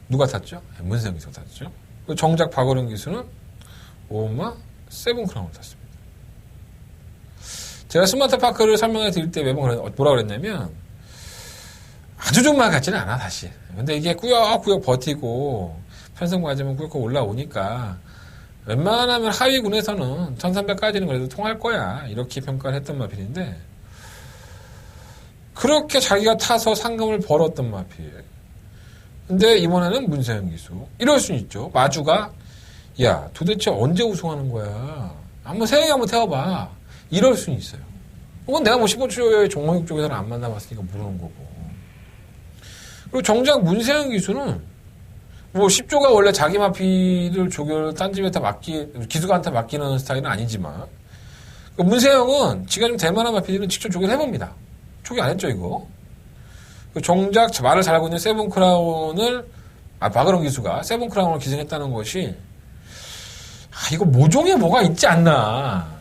누가 탔죠? 문세영 기수가 탔죠. 정작 박은홍 기수는 오마 세븐 크라운을 탔습니다. 제가 스마트파크를 설명해 드릴 때 매번 뭐라 그랬냐면 아주 좋은 말 같지는 않아 사실. 근데 이게 꾸역꾸역 버티고 편성 맞으면 꾸역꾸역 올라오니까 웬만하면 하위군에서는 1300까지는 그래도 통할 거야. 이렇게 평가를 했던 마필인데, 그렇게 자기가 타서 상금을 벌었던 마필. 근데 이번에는 문세영 기수. 이럴 수는 있죠. 마주가, 야, 도대체 언제 우승하는 거야? 세영이 한번 태워봐. 이럴 수는 있어요. 그건 내가 뭐 15초의 종목육 쪽에서는 안 만나봤으니까 모르는 거고. 그리고 정작 문세영 기수는 뭐 10조가 원래 자기 마필을 조교를 딴 집에다 기수가한테 맡기는 스타일은 아니지만, 문세영은 지가 좀 대만한 마필은 직접 조교를 해봅니다. 조교 안 했죠, 이거. 정작 말을 잘하고 있는 세븐크라운을, 박은홍 기수가 세븐크라운을 기승했다는 것이, 이거 모종에 뭐가 있지 않나.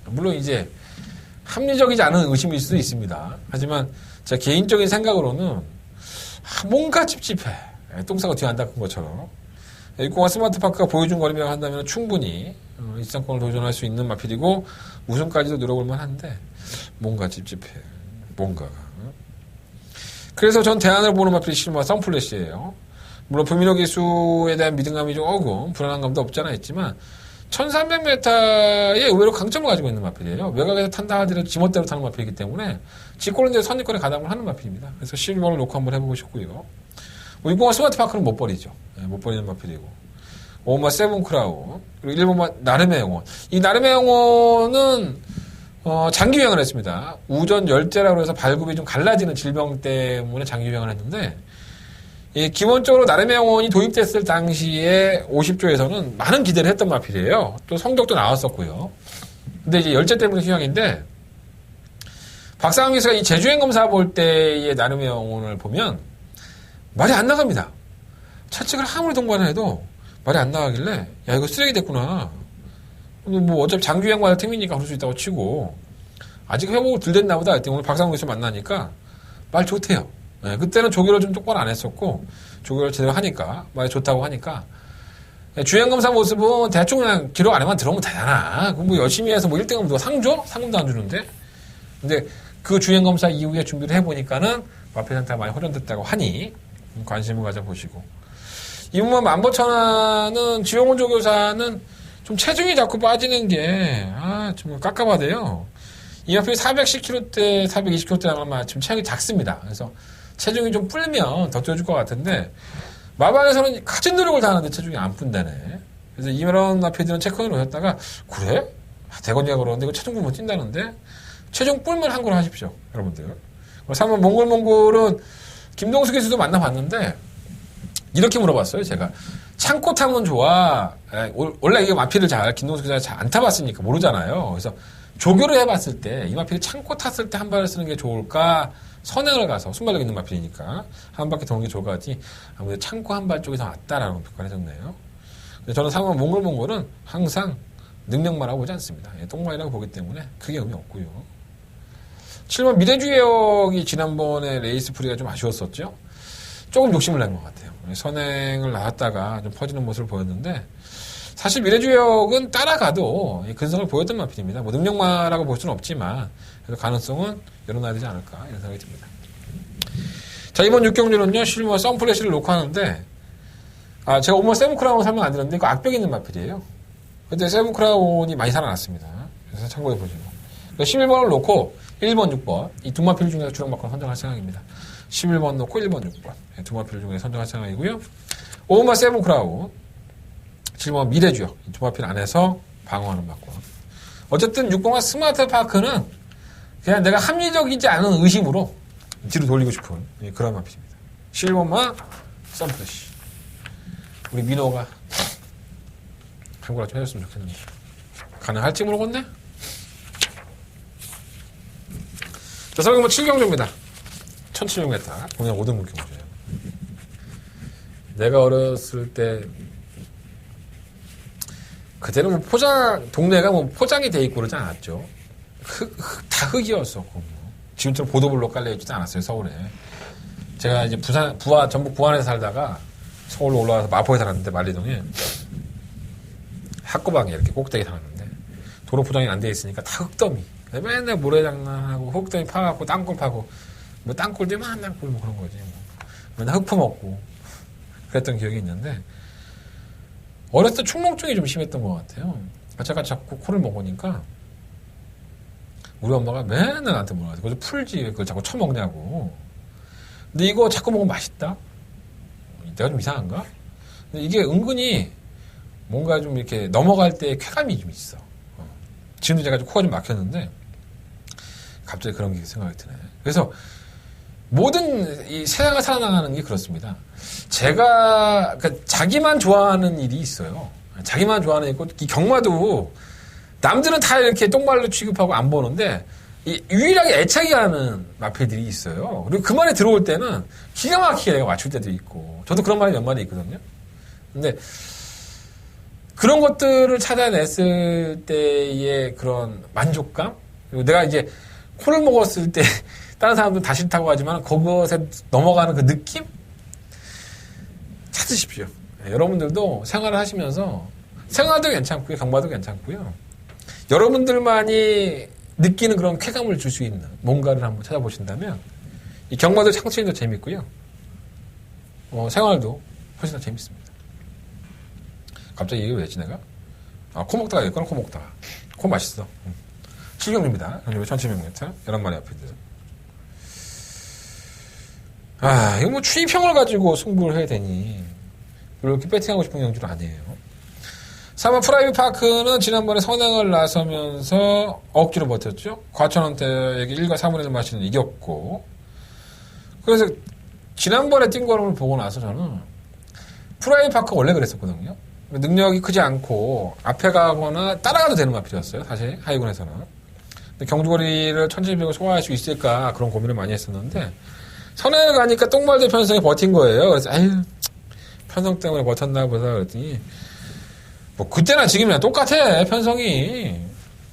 물론 이제 합리적이지 않은 의심일 수도 있습니다. 하지만 제 개인적인 생각으로는 뭔가 찝찝해. 똥 싸고 뒤에 안 닦은 것처럼. 6공화 스마트파크가 보여준 거리라고 한다면 충분히 입상권을 도전할 수 있는 마필이고 우승까지도 노려볼 만한데 뭔가 찝찝해. 뭔가가. 그래서 전 대안을 보는 마필이 실마 선플래시예요. 물론 부민호 기수에 대한 믿음감이 조금 불안한 감도 없지 않아 있지만 1300m에 의외로 강점을 가지고 있는 마필이에요. 외곽에서 탄다 하더라도 지멋대로 타는 마필이기 때문에 직고는 데 선입권에 가담을 하는 마필입니다. 그래서 11번을 놓고 한번 해보고 싶고요. 6공화 스마트파크는 못 버리죠. 못 버리는 마필이고. 5번마 세븐크라운, 그리고 1번마 나름의 영혼. 이 나름의 영혼은 장기 유행을 했습니다. 우전 열제라고 해서 발굽이 좀 갈라지는 질병 때문에 장기 유행을 했는데, 기본적으로 나름의 영혼이 도입됐을 당시에 50조에서는 많은 기대를 했던 마필이에요. 또 성적도 나왔었고요. 근데 이제 열제 때문에 휴양인데, 박상훈 기수가 이 제주행 검사 볼 때의 나름의 영혼을 보면 말이 안 나갑니다. 차측을 아무리 동반을 해도 말이 안 나가길래, 야, 이거 쓰레기 됐구나. 뭐 어차피 장기유행 받을 팀이니까 그럴 수 있다고 치고, 아직 회복을 덜 됐나 보다. 그때 오늘 박상훈 기수 만나니까 말 좋대요. 네, 그때는 조교를 좀 똑바로 안 했었고, 조교를 제대로 하니까, 말이 좋다고 하니까, 주행검사 모습은 대충 그냥 기록 안에만 들어오면 되잖아. 그럼 뭐 열심히 해서 뭐 1등하면 누가 상 줘? 상금도 안 주는데? 근데 그 주행검사 이후에 준비를 해보니까는 마필 상태가 많이 호전됐다고 하니, 관심을 가져보시고. 이분만 만보천하는 지용훈 조교사는 좀 체중이 자꾸 빠지는 게, 정말 깝깝하대요. 이 마필이 410kg대, 420kg대 나가면 지금 체력이 작습니다. 그래서 체중이 좀 불면 더 뛰어줄 것 같은데, 마방에서는 가진 노력을 다하는데 체중이 안 푼다네. 그래서 이런 마필들은 체크인을 오셨다가, 그래? 대건이가 그러는데 이거 체중 불면 뛴다는데? 체중 불면 한 걸 하십시오, 여러분들. 3번 몽골은 김동수 기수도 만나봤는데, 이렇게 물어봤어요, 제가. 창고 타면 좋아. 원래 이게 마필을 김동수 기수가 잘 안 타봤으니까 모르잖아요. 그래서 조교를 해봤을 때, 이 마필이 창고 탔을 때 한 발을 쓰는 게 좋을까? 선행을 가서, 순발력 있는 마필이니까, 한 바퀴 도는 게 좋을까 하지, 아무래도 창고 한 발 쪽에서 낫다라고 평가를 해줬네요. 근데 저는 3번 몽골은 항상 능력만 하고 오지 않습니다. 똥만이라고 보기 때문에 크게 의미 없고요. 7번 미래주역이 지난번에 레이스 프리가 좀 아쉬웠었죠. 조금 욕심을 낸 것 같아요. 선행을 나왔다가 좀 퍼지는 모습을 보였는데, 사실 미래주역은 따라가도 근성을 보였던 마필입니다. 뭐 능력마라고 볼 수는 없지만, 그래서 가능성은 열어놔야 되지 않을까, 이런 생각이 듭니다. 자, 이번 6경주는요, 실버 썬플래시를 놓고 하는데, 제가 오늘 세븐크라운 설명 안 드렸는데, 이거 악벽 있는 마필이에요. 근데 세븐크라운이 많이 살아났습니다. 그래서 참고해 보시고. 11번을 놓고, 1번, 6번, 이 두 마필 중에서 주력마크를 선정할 생각입니다. 11번 놓고 1번, 6번. 두 마필 중에 선정할 생각이고요. 5번 세븐크라운, 7번 미래주역. 이 두 마필 안에서 방어하는 마권. 어쨌든 6번과 스마트파크는 그냥 내가 합리적이지 않은 의심으로 뒤로 돌리고 싶은 그런 마필입니다. 11번만 썬플래시. 우리 민호가 한국어를 좀 해줬으면 좋겠네. 가능할지 모르겠네? 자, 설경은 7경주입니다. 1700m. 공연 5등분 경주예요. 내가 어렸을 때, 그때는 뭐 동네가 뭐 포장이 돼 있고 그러지 않았죠. 다 흙이었었고, 지금처럼 보도블록 깔려있지도 않았어요, 서울에. 제가 이제 전북 부안에서 살다가 서울로 올라와서 마포에 살았는데, 말리동에. 학구방에 이렇게 꼭대기 살았는데, 도로 포장이 안 돼 있으니까 다 흙더미. 맨날 모래장난하고 흙더미 파갖고 땅굴 파고 뭐 땅굴 맨날 뭐 그런 거지. 맨날 흙 퍼먹고 그랬던 기억이 있는데 어렸을 때 충농증이 좀 심했던 것 같아요. 제가 자꾸 코를 먹으니까 우리 엄마가 맨날 나한테 뭐라 하세요. 그거 좀 풀지. 그걸 자꾸 처먹냐고. 근데 이거 자꾸 먹으면 맛있다? 내가 좀 이상한가? 근데 이게 은근히 뭔가 좀 이렇게 넘어갈 때 쾌감이 좀 있어. 지금도 제가 좀 코가 좀 막혔는데 갑자기 그런 게 생각이 드네. 그래서 모든 이 세상을 살아나가는 게 그렇습니다. 제가 그러니까 자기만 좋아하는 일이 있어요. 자기만 좋아하는 일 있고 이 경마도 남들은 다 이렇게 똥발로 취급하고 안 보는데 유일하게 애착이 가는 마패들이 있어요. 그리고 그 말이 들어올 때는 기가 막히게 내가 맞출 때도 있고 저도 그런 말이 몇 마디 있거든요. 근데 그런 것들을 찾아냈을 때의 그런 만족감 그리고 내가 이제 코를 먹었을 때 다른 사람들은 다 싫다고 하지만 그것에 넘어가는 그 느낌? 찾으십시오. 여러분들도 생활을 하시면서 생활도 괜찮고요. 경마도 괜찮고요. 여러분들만이 느끼는 그런 쾌감을 줄 수 있는 뭔가를 한번 찾아보신다면 이 경마도 창출도 재밌고요. 생활도 훨씬 더 재밌습니다. 갑자기 이게 왜 했지 내가? 코 먹다가 이거는 코 먹다가 코 맛있어. 7경주입니다. 경주가 1700m 11마리 앞에들. 이거 뭐 추이평을 가지고 승부를 해야 되니 이렇게 배팅하고 싶은 경주는 아니에요. 3번 프라이빗 파크는 지난번에 선행을 나서면서 억지로 버텼죠. 과천원대에게 1과 3분의 1 마시는 이겼고 그래서 지난번에 뛴 걸음을 보고 나서 저는 프라이빗 파크가 원래 그랬었거든요. 능력이 크지 않고 앞에 가거나 따라가도 되는 마필이었어요. 사실 하이군에서는. 근데 경주거리를 1700을 소화할 수 있을까 그런 고민을 많이 했었는데 선행을 가니까 똥말대 편성이 버틴 거예요. 그래서 편성 때문에 버텼나 보다 그랬더니 뭐 그때나 지금이나 똑같아. 편성이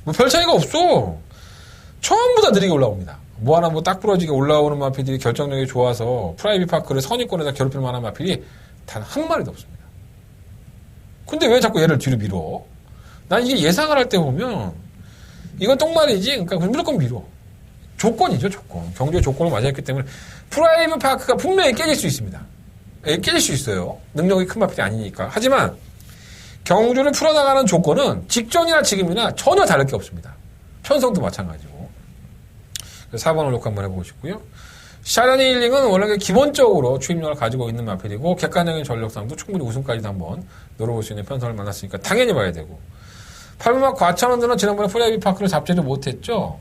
뭐 별 차이가 없어. 전부 다 느리게 올라옵니다. 뭐 하나 뭐 딱 부러지게 올라오는 마필들이 결정력이 좋아서 프라이빗 파크를 선입권에서 괴롭힐 만한 마필이 단 한 마리도 없습니다. 근데 왜 자꾸 얘를 뒤로 밀어? 난 이게 예상을 할 때 보면 이건 똥말이지. 그러니까 무조건 밀어. 조건이죠, 조건. 경주의 조건을 맞이했기 때문에 프라이빗 파크가 분명히 깨질 수 있습니다. 깨질 수 있어요. 능력이 큰 마필이 아니니까. 하지만 경주를 풀어나가는 조건은 직전이나 지금이나 전혀 다를 게 없습니다. 편성도 마찬가지고. 4번을 놓고 한번 해보고 싶고요. 샤르니 힐링은 원래 기본적으로 추임력을 가지고 있는 마필이고 객관적인 전력상도 충분히 우승까지도 한번 노려볼 수 있는 편성을 만났으니까 당연히 봐야 되고 8번막 과천원들은 지난번에 프라이빗 파크를 잡지를 못했죠.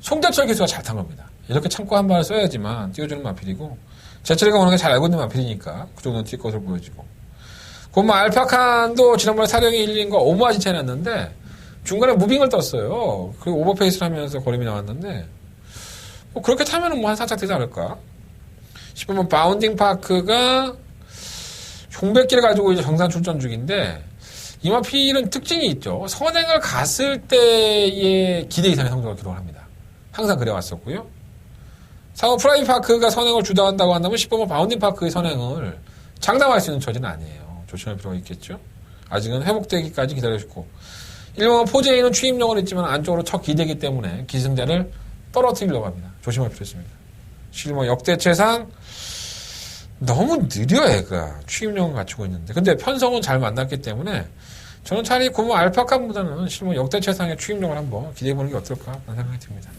송대철 기수가 잘 탄 겁니다. 이렇게 참고 한 발을 써야지만 띄워주는 마필이고 제철이가 오는 게 잘 알고 있는 마필이니까 그 정도는 뛸 것으로 보여지고 고마 알파칸도 지난번에 사령이 1인과 오버하지 차이 났는데 중간에 무빙을 떴어요. 그리고 오버페이스를 하면서 걸음이 나왔는데 뭐 그렇게 타면은 뭐 한 살짝 되지 않을까? 10번 바운딩 파크가 홍백기를 가지고 이제 정상 출전 중인데 이 마필은 특징이 있죠. 선행을 갔을 때의 기대 이상의 성적을 기록을 합니다. 항상 그래왔었고요. 3번 프라이빗 파크가 선행을 주도한다고 한다면 10번 바운딩 파크의 선행을 장담할 수 있는 처지는 아니에요. 조심할 필요가 있겠죠. 아직은 회복되기까지 기다려주고 1번 포제이는 추임력은 있지만 안쪽으로 척 기대기 때문에 기승자를 떨어뜨리려고 합니다. 조심할 필요 있습니다. 실버 역대체상 너무 느려 애가 추임력은 갖추고 있는데 근데 편성은 잘 만났기 때문에 저는 차라리 고모 알파칸보다는 실버 역대체상의 추임력을 한번 기대해보는 게 어떨까 하는 생각이 듭니다.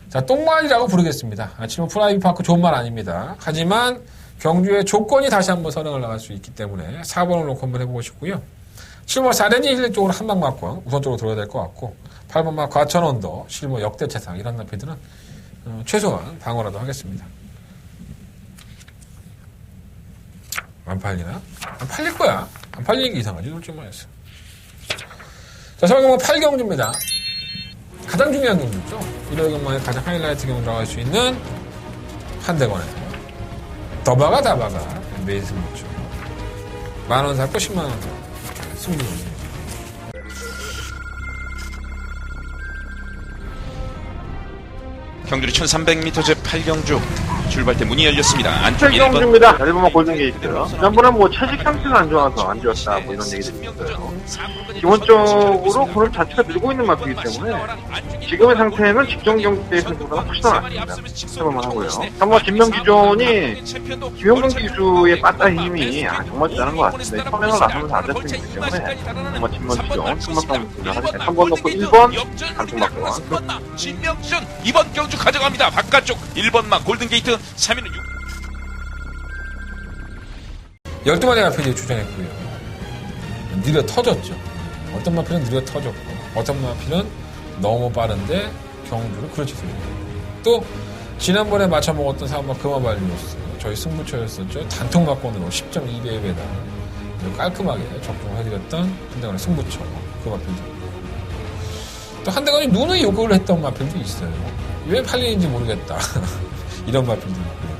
자, 똥말이라고 부르겠습니다. 실버 프라이빗 파크 좋은 말 아닙니다. 하지만 경주의 조건이 다시 한번 선행을 나갈 수 있기 때문에 4번을 놓고 한번 해보고 싶고요. 7번 사레니 힐링 쪽으로 한 방 맞고 우선적으로 들어야 될 것 같고 8번 막 과천원도 실버 역대체상 이런 나피들은 최소한 방어라도 하겠습니다. 안 팔리나? 안 팔릴 거야. 안 팔리는 게 이상하지. 솔직히 말해서. 자, 서울경마 8경주입니다. 가장 중요한 경주죠. 1월 경마의 가장 하이라이트 경주라고 할 수 있는 한대관에서 더바가 다바가 매일 승부죠. 만원 샀고 10만원 승부입니다. 경주리 1300m 제 8경주 출발대 문이 열렸습니다. 안쪽 1번. 최경주입니다. 1번만 골든 게이트. 지난번에 뭐 체직 상태가 안 좋아서 안 좋았다 뭐 이런 얘기들이 있어요. 기본적으로 그런 자체가 늘고 있는 마크이기 때문에 지금의 상태는 직전 경기 때 승부가 훨씬 더 낫습니다. 해볼만 하고요. 한번 김명기존이 김용근 기수의 빠따 힘이 정말 대단한 것 같은데 선행을 나서면서 안 됐기 때문에 정말 김명기존 승막강입니다. 3번 놓고 1번 강풍막권. 진명준 이번 경주 가져갑니다. 바깥쪽 1번마 골든게이트 3위는 12마리 마필이 출전했고요. 느려 터졌죠. 어떤 마필은 느려 터졌고, 어떤 마필은 너무 빠른데 경주를 그르치습니다. 또 지난번에 맞춰 먹었던 사업만 그마발리오스 저희 승부처였었죠. 단통막권으로 10.2배에다 깔끔하게 적중을 해드렸던 한대관의 승부처 그 마필도. 또 한대관이 눈의 요구를 했던 마필도 있어요. 왜 팔리는지 모르겠다. 이런 마필도 있고요.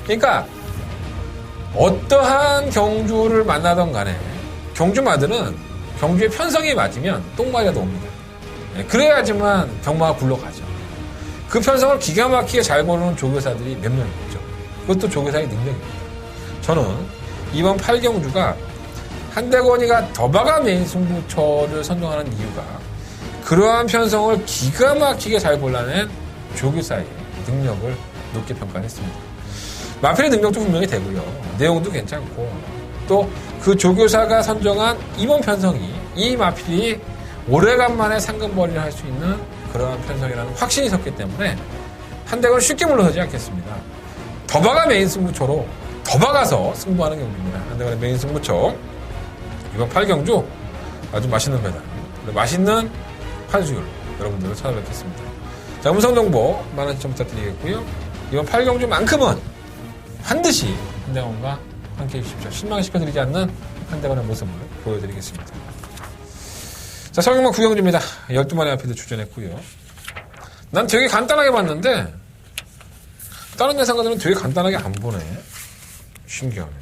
그러니까 어떠한 경주를 만나던 간에 경주마들은 경주의 편성이 맞으면 똥마리라도 옵니다. 그래야지만 경마가 굴러가죠. 그 편성을 기가 막히게 잘 고르는 조교사들이 몇 명 있죠. 그것도 조교사의 능력입니다. 저는 이번 8경주가 한대건이가 더바가 메인 승부처를 선정하는 이유가 그러한 편성을 기가 막히게 잘 골라낸 조교사의 능력을 높게 평가했습니다. 마필의 능력도 분명히 되고요. 내용도 괜찮고 또 그 조교사가 선정한 이번 편성이 이 마필이 오래간만에 상금벌이를 할 수 있는 그러한 편성이라는 확신이 섰기 때문에 한대건 쉽게 물러서지 않겠습니다. 더바가 메인 승부처로 더바가서 승부하는 경기입니다. 한대건의 메인 승부처 이번 8경주 아주 맛있는 배달 맛있는 판수율 여러분들을 찾아뵙겠습니다. 자, 음성정보 많은 시청 부탁드리겠고요. 이번 8경주만큼은 반드시 한대건과 함께 해주십시오. 실망시켜드리지 않는 한대건의 모습을 보여드리겠습니다. 자, 서경만 9경주입니다. 12마리 앞에도 출전했고요. 난 되게 간단하게 봤는데 다른 예상가들은 되게 간단하게 안 보네. 신기하네.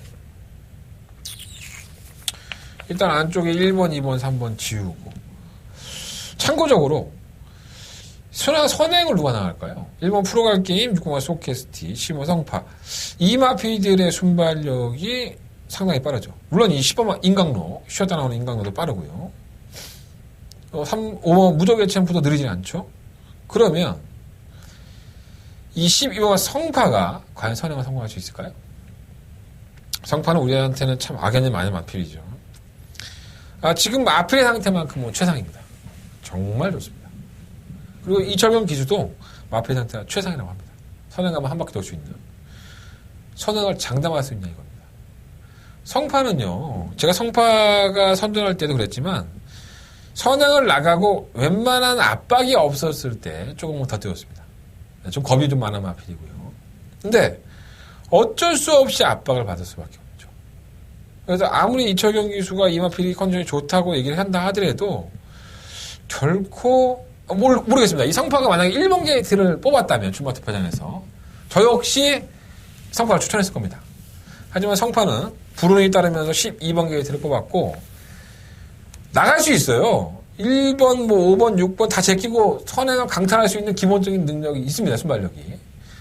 일단 안쪽에 1번, 2번, 3번 지우고 참고적으로 선행을 누가 나갈까요? 1번 프로갈 게임, 6번가 소캐스티, 10번 성파. 이 마피들의 순발력이 상당히 빠르죠. 물론 이 10번 인강로, 쉬었다 나오는 인강로도 빠르고요. 5번 무적의 챔프도 느리진 않죠. 그러면 이 12번 성파가 과연 선행을 성공할 수 있을까요? 성파는 우리한테는 참 악연이 많은 마필이죠. 지금 마필의 상태만큼은 최상입니다. 정말 좋습니다. 그리고 이철경 기수도 마필 상태가 최상이라고 합니다. 선행하면 한 바퀴 돌 수 있는. 선행을 장담할 수 있냐 이겁니다. 성파는요. 제가 성파가 선전할 때도 그랬지만 선행을 나가고 웬만한 압박이 없었을 때 조금은 더 뛰었습니다. 좀 겁이 좀 많은 마필이고요. 근데 어쩔 수 없이 압박을 받을 수밖에 없죠. 그래서 아무리 이철경 기수가 이 마필이 컨디션이 좋다고 얘기를 한다 하더라도 결코 모르겠습니다. 이 성파가 만약에 1번 게이트를 뽑았다면 준마 투표장에서 저 역시 성파를 추천했을 겁니다. 하지만 성파는 불운이 따르면서 12번 게이트를 뽑았고 나갈 수 있어요. 1번, 5번, 6번 다 제끼고 선행을 강탈할 수 있는 기본적인 능력이 있습니다. 순발력이.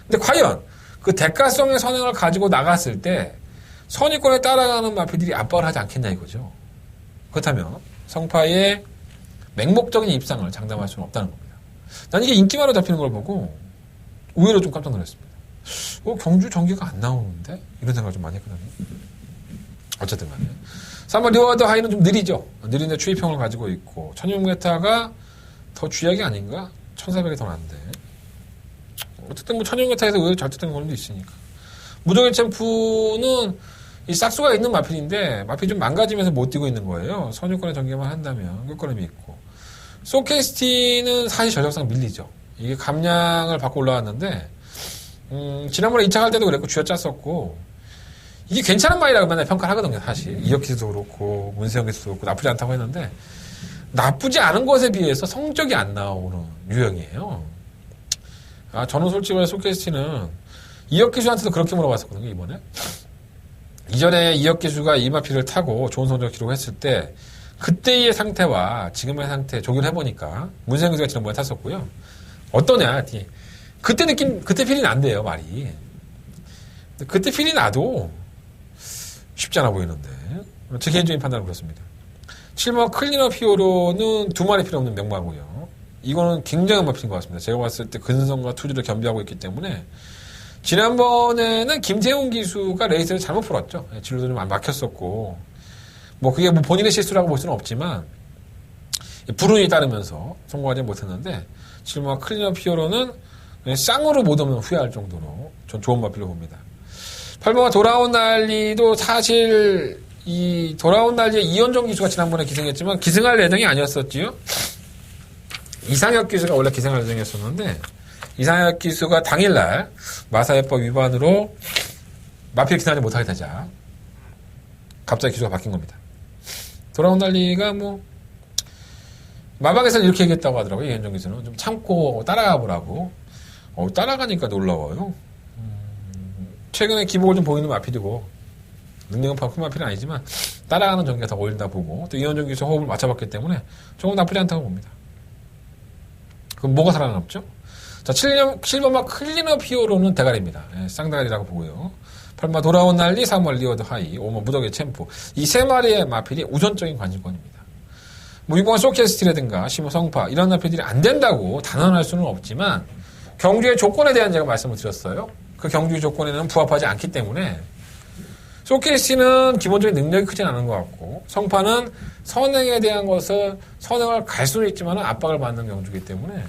근데 과연 그 대가성의 선행을 가지고 나갔을 때 선의권에 따라가는 마피들이 압박을 하지 않겠냐 이거죠. 그렇다면 성파의 맹목적인 입상을 장담할 수는 없다는 겁니다. 난 이게 인기만으로 잡히는 걸 보고 의외로 좀 깜짝 놀랐습니다. 경주 전기가 안 나오는데? 이런 생각을 좀 많이 했거든요. 어쨌든 간에. 3번 리워드 하이는 좀 느리죠. 느린데 추이평을 가지고 있고 1600m가 더 쥐약이 아닌가? 1400이 더 난데. 어쨌든 1600m에서 의외로 잘 뜨는 걸도 있으니까. 무적의 챔프는 이 싹수가 있는 마필인데 마필이 좀 망가지면서 못 뛰고 있는 거예요. 선유권의 전개만 한다면 끝걸음이 있고. 소캐스티는 사실 전적상 밀리죠. 이게 감량을 받고 올라왔는데 지난번에 2차 갈 때도 그랬고 쥐어짰었고 이게 괜찮은 마이라고 맨날 평가를 하거든요. 사실 이혁기도 그렇고 문세영 기수도 그렇고 나쁘지 않다고 했는데 나쁘지 않은 것에 비해서 성적이 안 나오는 유형이에요. 저는 솔직히 말해 소캐스티는 이혁기수한테도 그렇게 물어봤었거든요. 이번에 이전에 이혁기수가 이마피를 타고 좋은 성적을 기록했을 때 그때의 상태와 지금의 상태 조기를 해보니까 문세영 기수가 지난번에 탔었고요. 어떠냐? 그때 필이 난대요, 말이. 그때 필이 나도 쉽지 않아 보이는데 제 개인적인 판단은 그렇습니다. 7번 클리너 히어로는 두 마리 필요 없는 명마고요. 이거는 굉장한 마필인 것 같습니다. 제가 봤을 때 근성과 투지를 겸비하고 있기 때문에 지난번에는 김재훈 기수가 레이스를 잘못 풀었죠. 진로도 좀 막혔었고 뭐 그게 뭐 본인의 실수라고 볼 수는 없지만 불운이 따르면서 성공하지 못했는데 7번 클리너 히어로는 쌍으로 못 오면 후회할 정도로 전 좋은 마필로 봅니다. 8번가 돌아온 난리도 사실 이 돌아온 날에 이현종 기수가 지난번에 기승했지만 기승할 예정이 아니었었지요. 이상혁 기수가 원래 기승할 예정이었었는데 이상혁 기수가 당일날 마사회법 위반으로 마필 기승하지 못하게 되자 갑자기 기수가 바뀐 겁니다. 돌아온 날리가 뭐 마방에서는 이렇게 얘기했다고 하더라고요. 이현종 기수는 좀 참고 따라가 보라고. 따라가니까 놀라워요. 최근에 기복을 좀 보이는 마필이고 능력은 큰 마필은 아니지만 따라가는 전개가 더 어울린다 보고 또 이현종 기수 호흡을 맞춰봤기 때문에 조금 나쁘지 않다고 봅니다. 그럼 뭐가 살아남죠? 자, 7번마 클리너 히어로는 대가리입니다. 쌍대가리라고 보고요. 8마 돌아온 날리, 3번 리어드 하이, 5번 무더기 챔프. 이 세 마리의 마필이 우선적인 관심권입니다. 뭐 6번 소캐스티라든가 15 성파 이런 마필들이 안 된다고 단언할 수는 없지만 경주의 조건에 대한 제가 말씀을 드렸어요. 그 경주의 조건에는 부합하지 않기 때문에 소캐스티는 기본적인 능력이 크진 않은 것 같고 성파는 선행에 대한 것을 선행을 갈 수는 있지만 압박을 받는 경주이기 때문에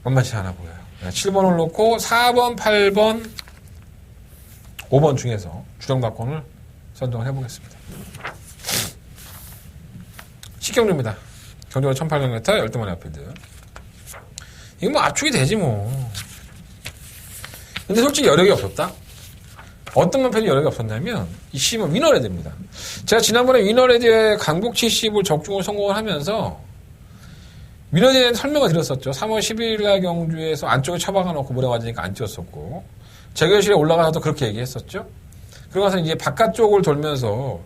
만만치 않아 보여요. 7번을 놓고 4번, 8번, 5번 중에서 주정박권을 선정을 해보겠습니다. 식경주입니다. 경주가 1800m 12마리 앞필드. 이거 뭐 압축이 되지 뭐. 근데 솔직히 여력이 없었다? 어떤 마필이 여력이 없었냐면 이 C는 위너레드입니다. 제가 지난번에 위너레드의 강북 70을 적중을 성공을 하면서 위너레드에 대한 설명을 드렸었죠. 3월 12일 날 경주에서 안쪽에 처박아 놓고 물에 맞으니까 안 뛰었었고 재결실에 올라가서도 그렇게 얘기했었죠. 그러고 나서 이제 바깥쪽을 돌면서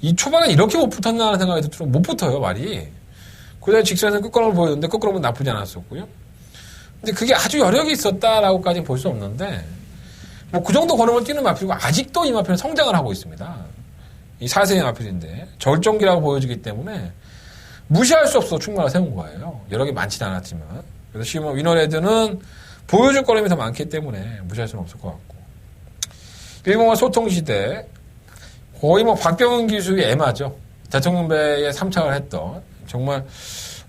이 초반에 이렇게 못 붙었나 하는 생각이 들어서 못 붙어요, 말이. 그다음에 직선에서 끝걸음을 보였는데 끝걸음은 나쁘지 않았었고요. 근데 그게 아주 여력이 있었다라고까지는 볼 수 없는데 뭐 그 정도 걸음을 뛰는 마필이고 아직도 이 마필은 성장을 하고 있습니다. 이 4세의 마필인데 절정기라고 보여지기 때문에 무시할 수 없어 충분히 세운 거예요. 여력이 많지는 않았지만. 그래서 지금 위너레드는 보여줄 걸음이 더 많기 때문에 무시할 수는 없을 것 같고. 일본과 소통시대 거의 뭐 박병훈 기수의 애마죠. 대통령배에 3착을 했던 정말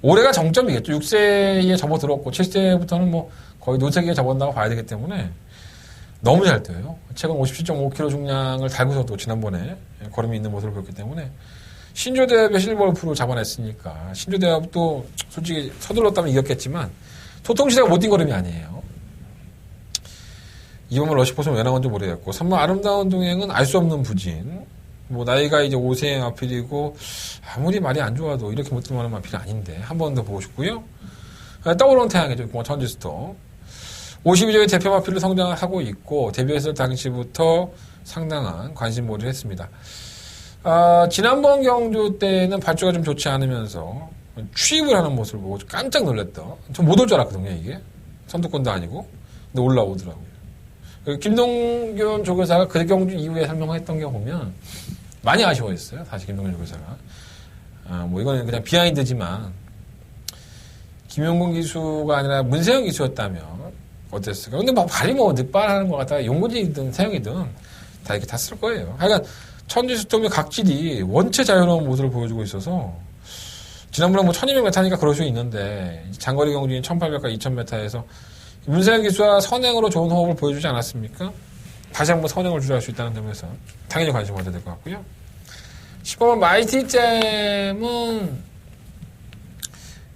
올해가 정점이겠죠. 6세에 접어들었고 7세부터는 뭐 거의 노세기에 접어든다고 봐야 되기 때문에 너무 잘 뛰어요. 최근 57.5kg 중량을 달고서도 지난번에 걸음이 있는 모습을 보였기 때문에 신조대협의 실버풀을 잡아냈으니까 신조대협도 솔직히 서둘렀다면 이겼겠지만 소통시대가 못 뛴 걸음이 아니에요. 2번은 러시포스는 왜 나온지 모르겠고 3번 아름다운 동행은 알 수 없는 부진. 뭐 나이가 이제 5세의 마필이고 아무리 말이 안 좋아도 이렇게 못 들만한 마필이 아닌데 한 번 더 보고 싶고요. 떠오르는 태양이죠. 천지스토 52조의 대표 마필로 성장을 하고 있고 데뷔했을 당시부터 상당한 관심몰이를 했습니다. 지난번 경주 때는 발주가 좀 좋지 않으면서 취입을 하는 모습을 보고 깜짝 놀랐던 전 못 올 줄 알았거든요. 이게 선두권도 아니고 근데 올라오더라고요. 김동균 조교사가 그 경주 이후에 설명했던 게 보면 많이 아쉬워했어요. 사실 김동균 조교사가. 뭐 이거는 그냥 비하인드지만 김용근 기수가 아니라 문세영 기수였다면 어땠을까? 근데 막 발이 뭐 늑발하는 것 같다가 용근이든 세영이든 다 이렇게 다 쓸 거예요. 하여간 천지수통의 각질이 원체 자유로운 모습을 보여주고 있어서 지난번에 뭐 1200m니까 그럴 수 있는데 장거리 경주인 1800과 2000m에서 문세영 기수와 선행으로 좋은 호흡을 보여주지 않았습니까? 다시 한번 선행을 주저할 수 있다는 점에서 당연히 관심을 가져야 될 것 같고요. 10번은 마이티잼은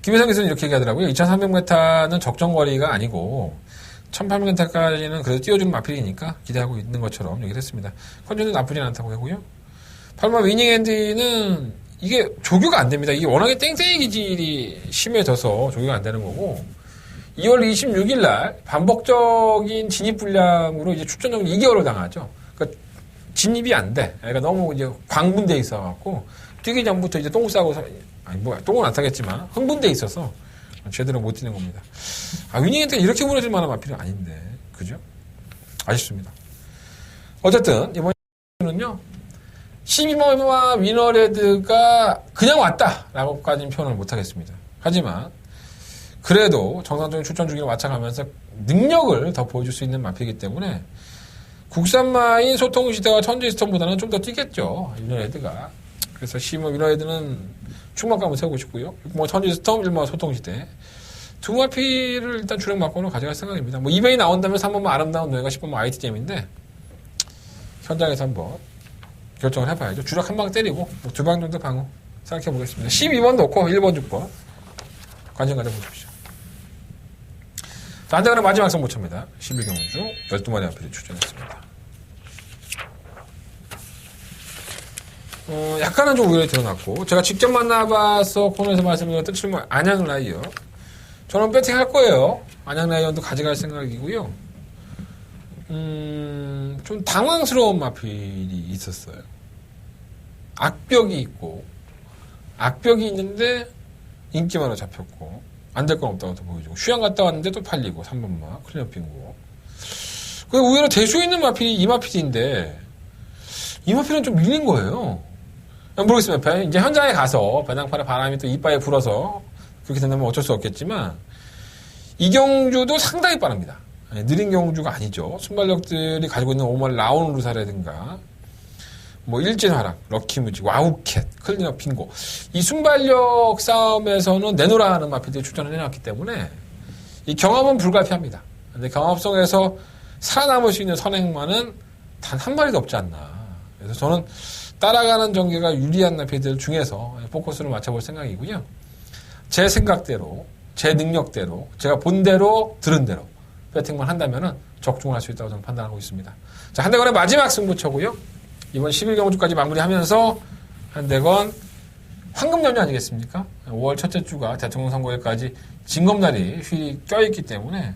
김혜성 기수는 이렇게 얘기하더라고요. 2300m는 적정거리가 아니고 1800m까지는 그래도 띄워주는 마필이니까 기대하고 있는 것처럼 얘기를 했습니다. 컨디션도 나쁘진 않다고 하고요. 8번 위닝앤디는 이게 조교가 안 됩니다. 이게 워낙에 땡땡이 기질이 심해져서 조교가 안 되는 거고 2월 26일 날 반복적인 진입 불량으로 이제 출전 정지 2개월을 당하죠. 그러니까 진입이 안 돼. 그러니까 너무 이제 광분돼 있어갖고 뛰기 전부터 이제 똥 싸고 아니 뭐 똥은 안 타겠지만 흥분돼 있어서 제대로 못 뛰는 겁니다. 위닝한테 이렇게 무너질 만한 마필은 아닌데 그죠? 아쉽습니다. 어쨌든 이번에는요 12번 위너레드가 그냥 왔다라고까지는 표현을 못하겠습니다. 하지만 그래도 정상적인 출전 주기를 맞춰가면서 능력을 더 보여줄 수 있는 마피이기 때문에 국산마인 소통시대와 천지스톰보다는 좀 더 뛰겠죠. 위너레드가. 그래서 12번 위너레드는 충만감을 세우고 싶고요. 뭐 천지스톰, 1번 소통시대 두 마피를 일단 주력 막고는 가져갈 생각입니다. 뭐 이벤이 나온다면 3번만 아름다운 노예가 10번만 IT잼인데 현장에서 한번 결정을 해봐야죠. 주력 한 방 때리고 뭐 두 방 정도 방어 생각해 보겠습니다. 12번 놓고 1번, 6번 관심 가져보십시오. 자, 한대가는 마지막 승부처입니다. 11경주 12마리 앞에 출전했습니다. 약간은 좀 우열이 드러났고 제가 직접 만나봐서 코너에서 말씀드렸던 7번 안양 라이어 저는 배팅 할 거예요. 안양 라이언도 가져갈 생각이고요. 좀 당황스러운 마필이 있었어요. 악벽이 있고, 악벽이 있는데 인기만으로 잡혔고, 안 될 건 없다고 또 보여주고, 휴양 갔다 왔는데 또 팔리고, 3번마, 클리어 빙고. 그 의외로 대수 있는 마필이 이 마필인데, 이 마필은 좀 밀린 거예요. 모르겠습니다. 이제 현장에 가서 배낭판에 바람이 또 이빨에 불어서 그렇게 된다면 어쩔 수 없겠지만, 이 경주도 상당히 빠릅니다. 느린 경주가 아니죠. 순발력들이 가지고 있는 오말 라온 루사라든가, 뭐 일진화랑, 럭키뮤직, 와우캣, 클리너 핑고. 이 순발력 싸움에서는 내노라 하는 마피들이 출전을 해놨기 때문에 이 경험은 불가피합니다. 근데 경합성에서 살아남을 수 있는 선행만은 단 한 마리도 없지 않나. 그래서 저는 따라가는 전개가 유리한 마피들 중에서 포커스를 맞춰볼 생각이고요. 제 생각대로, 제 능력대로, 제가 본 대로, 들은 대로 배팅만 한다면은 적중을 할 수 있다고 저는 판단하고 있습니다. 자, 한대건의 마지막 승부처고요. 이번 11경주까지 마무리하면서 한대건 황금 연휴 아니겠습니까? 5월 첫째 주가 대통령 선거일까지 징검다리 휴일이 껴있기 때문에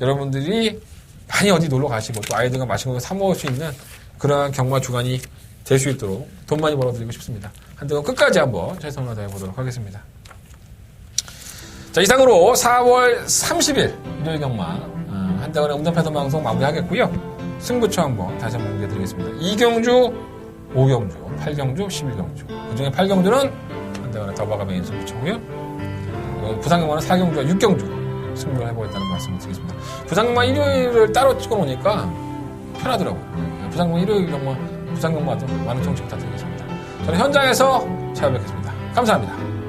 여러분들이 많이 어디 놀러 가시고 또 아이들과 맛있는 거 사 먹을 수 있는 그러한 경마 주간이 될 수 있도록 돈 많이 벌어드리고 싶습니다. 한대건 끝까지 한번 최선을 다해보도록 하겠습니다. 자, 이상으로 4월 30일 일요일 경마 한대건의 음담패선 방송 마무리하겠고요. 승부처 한번 다시 한번 공개해드리겠습니다. 2경주, 5경주, 8경주, 11경주. 그 중에 8경주는 한대건의 더바가 메인 승부처고요. 부산경마는 4경주와 6경주 승부를 해보겠다는 말씀을 드리겠습니다. 부산경마 일요일을 따로 찍어놓으니까 편하더라고요. 부산경마 일요일 경마, 부산경마도 많은 청취 부탁드리겠습니다. 저는 현장에서 찾아뵙겠습니다. 감사합니다.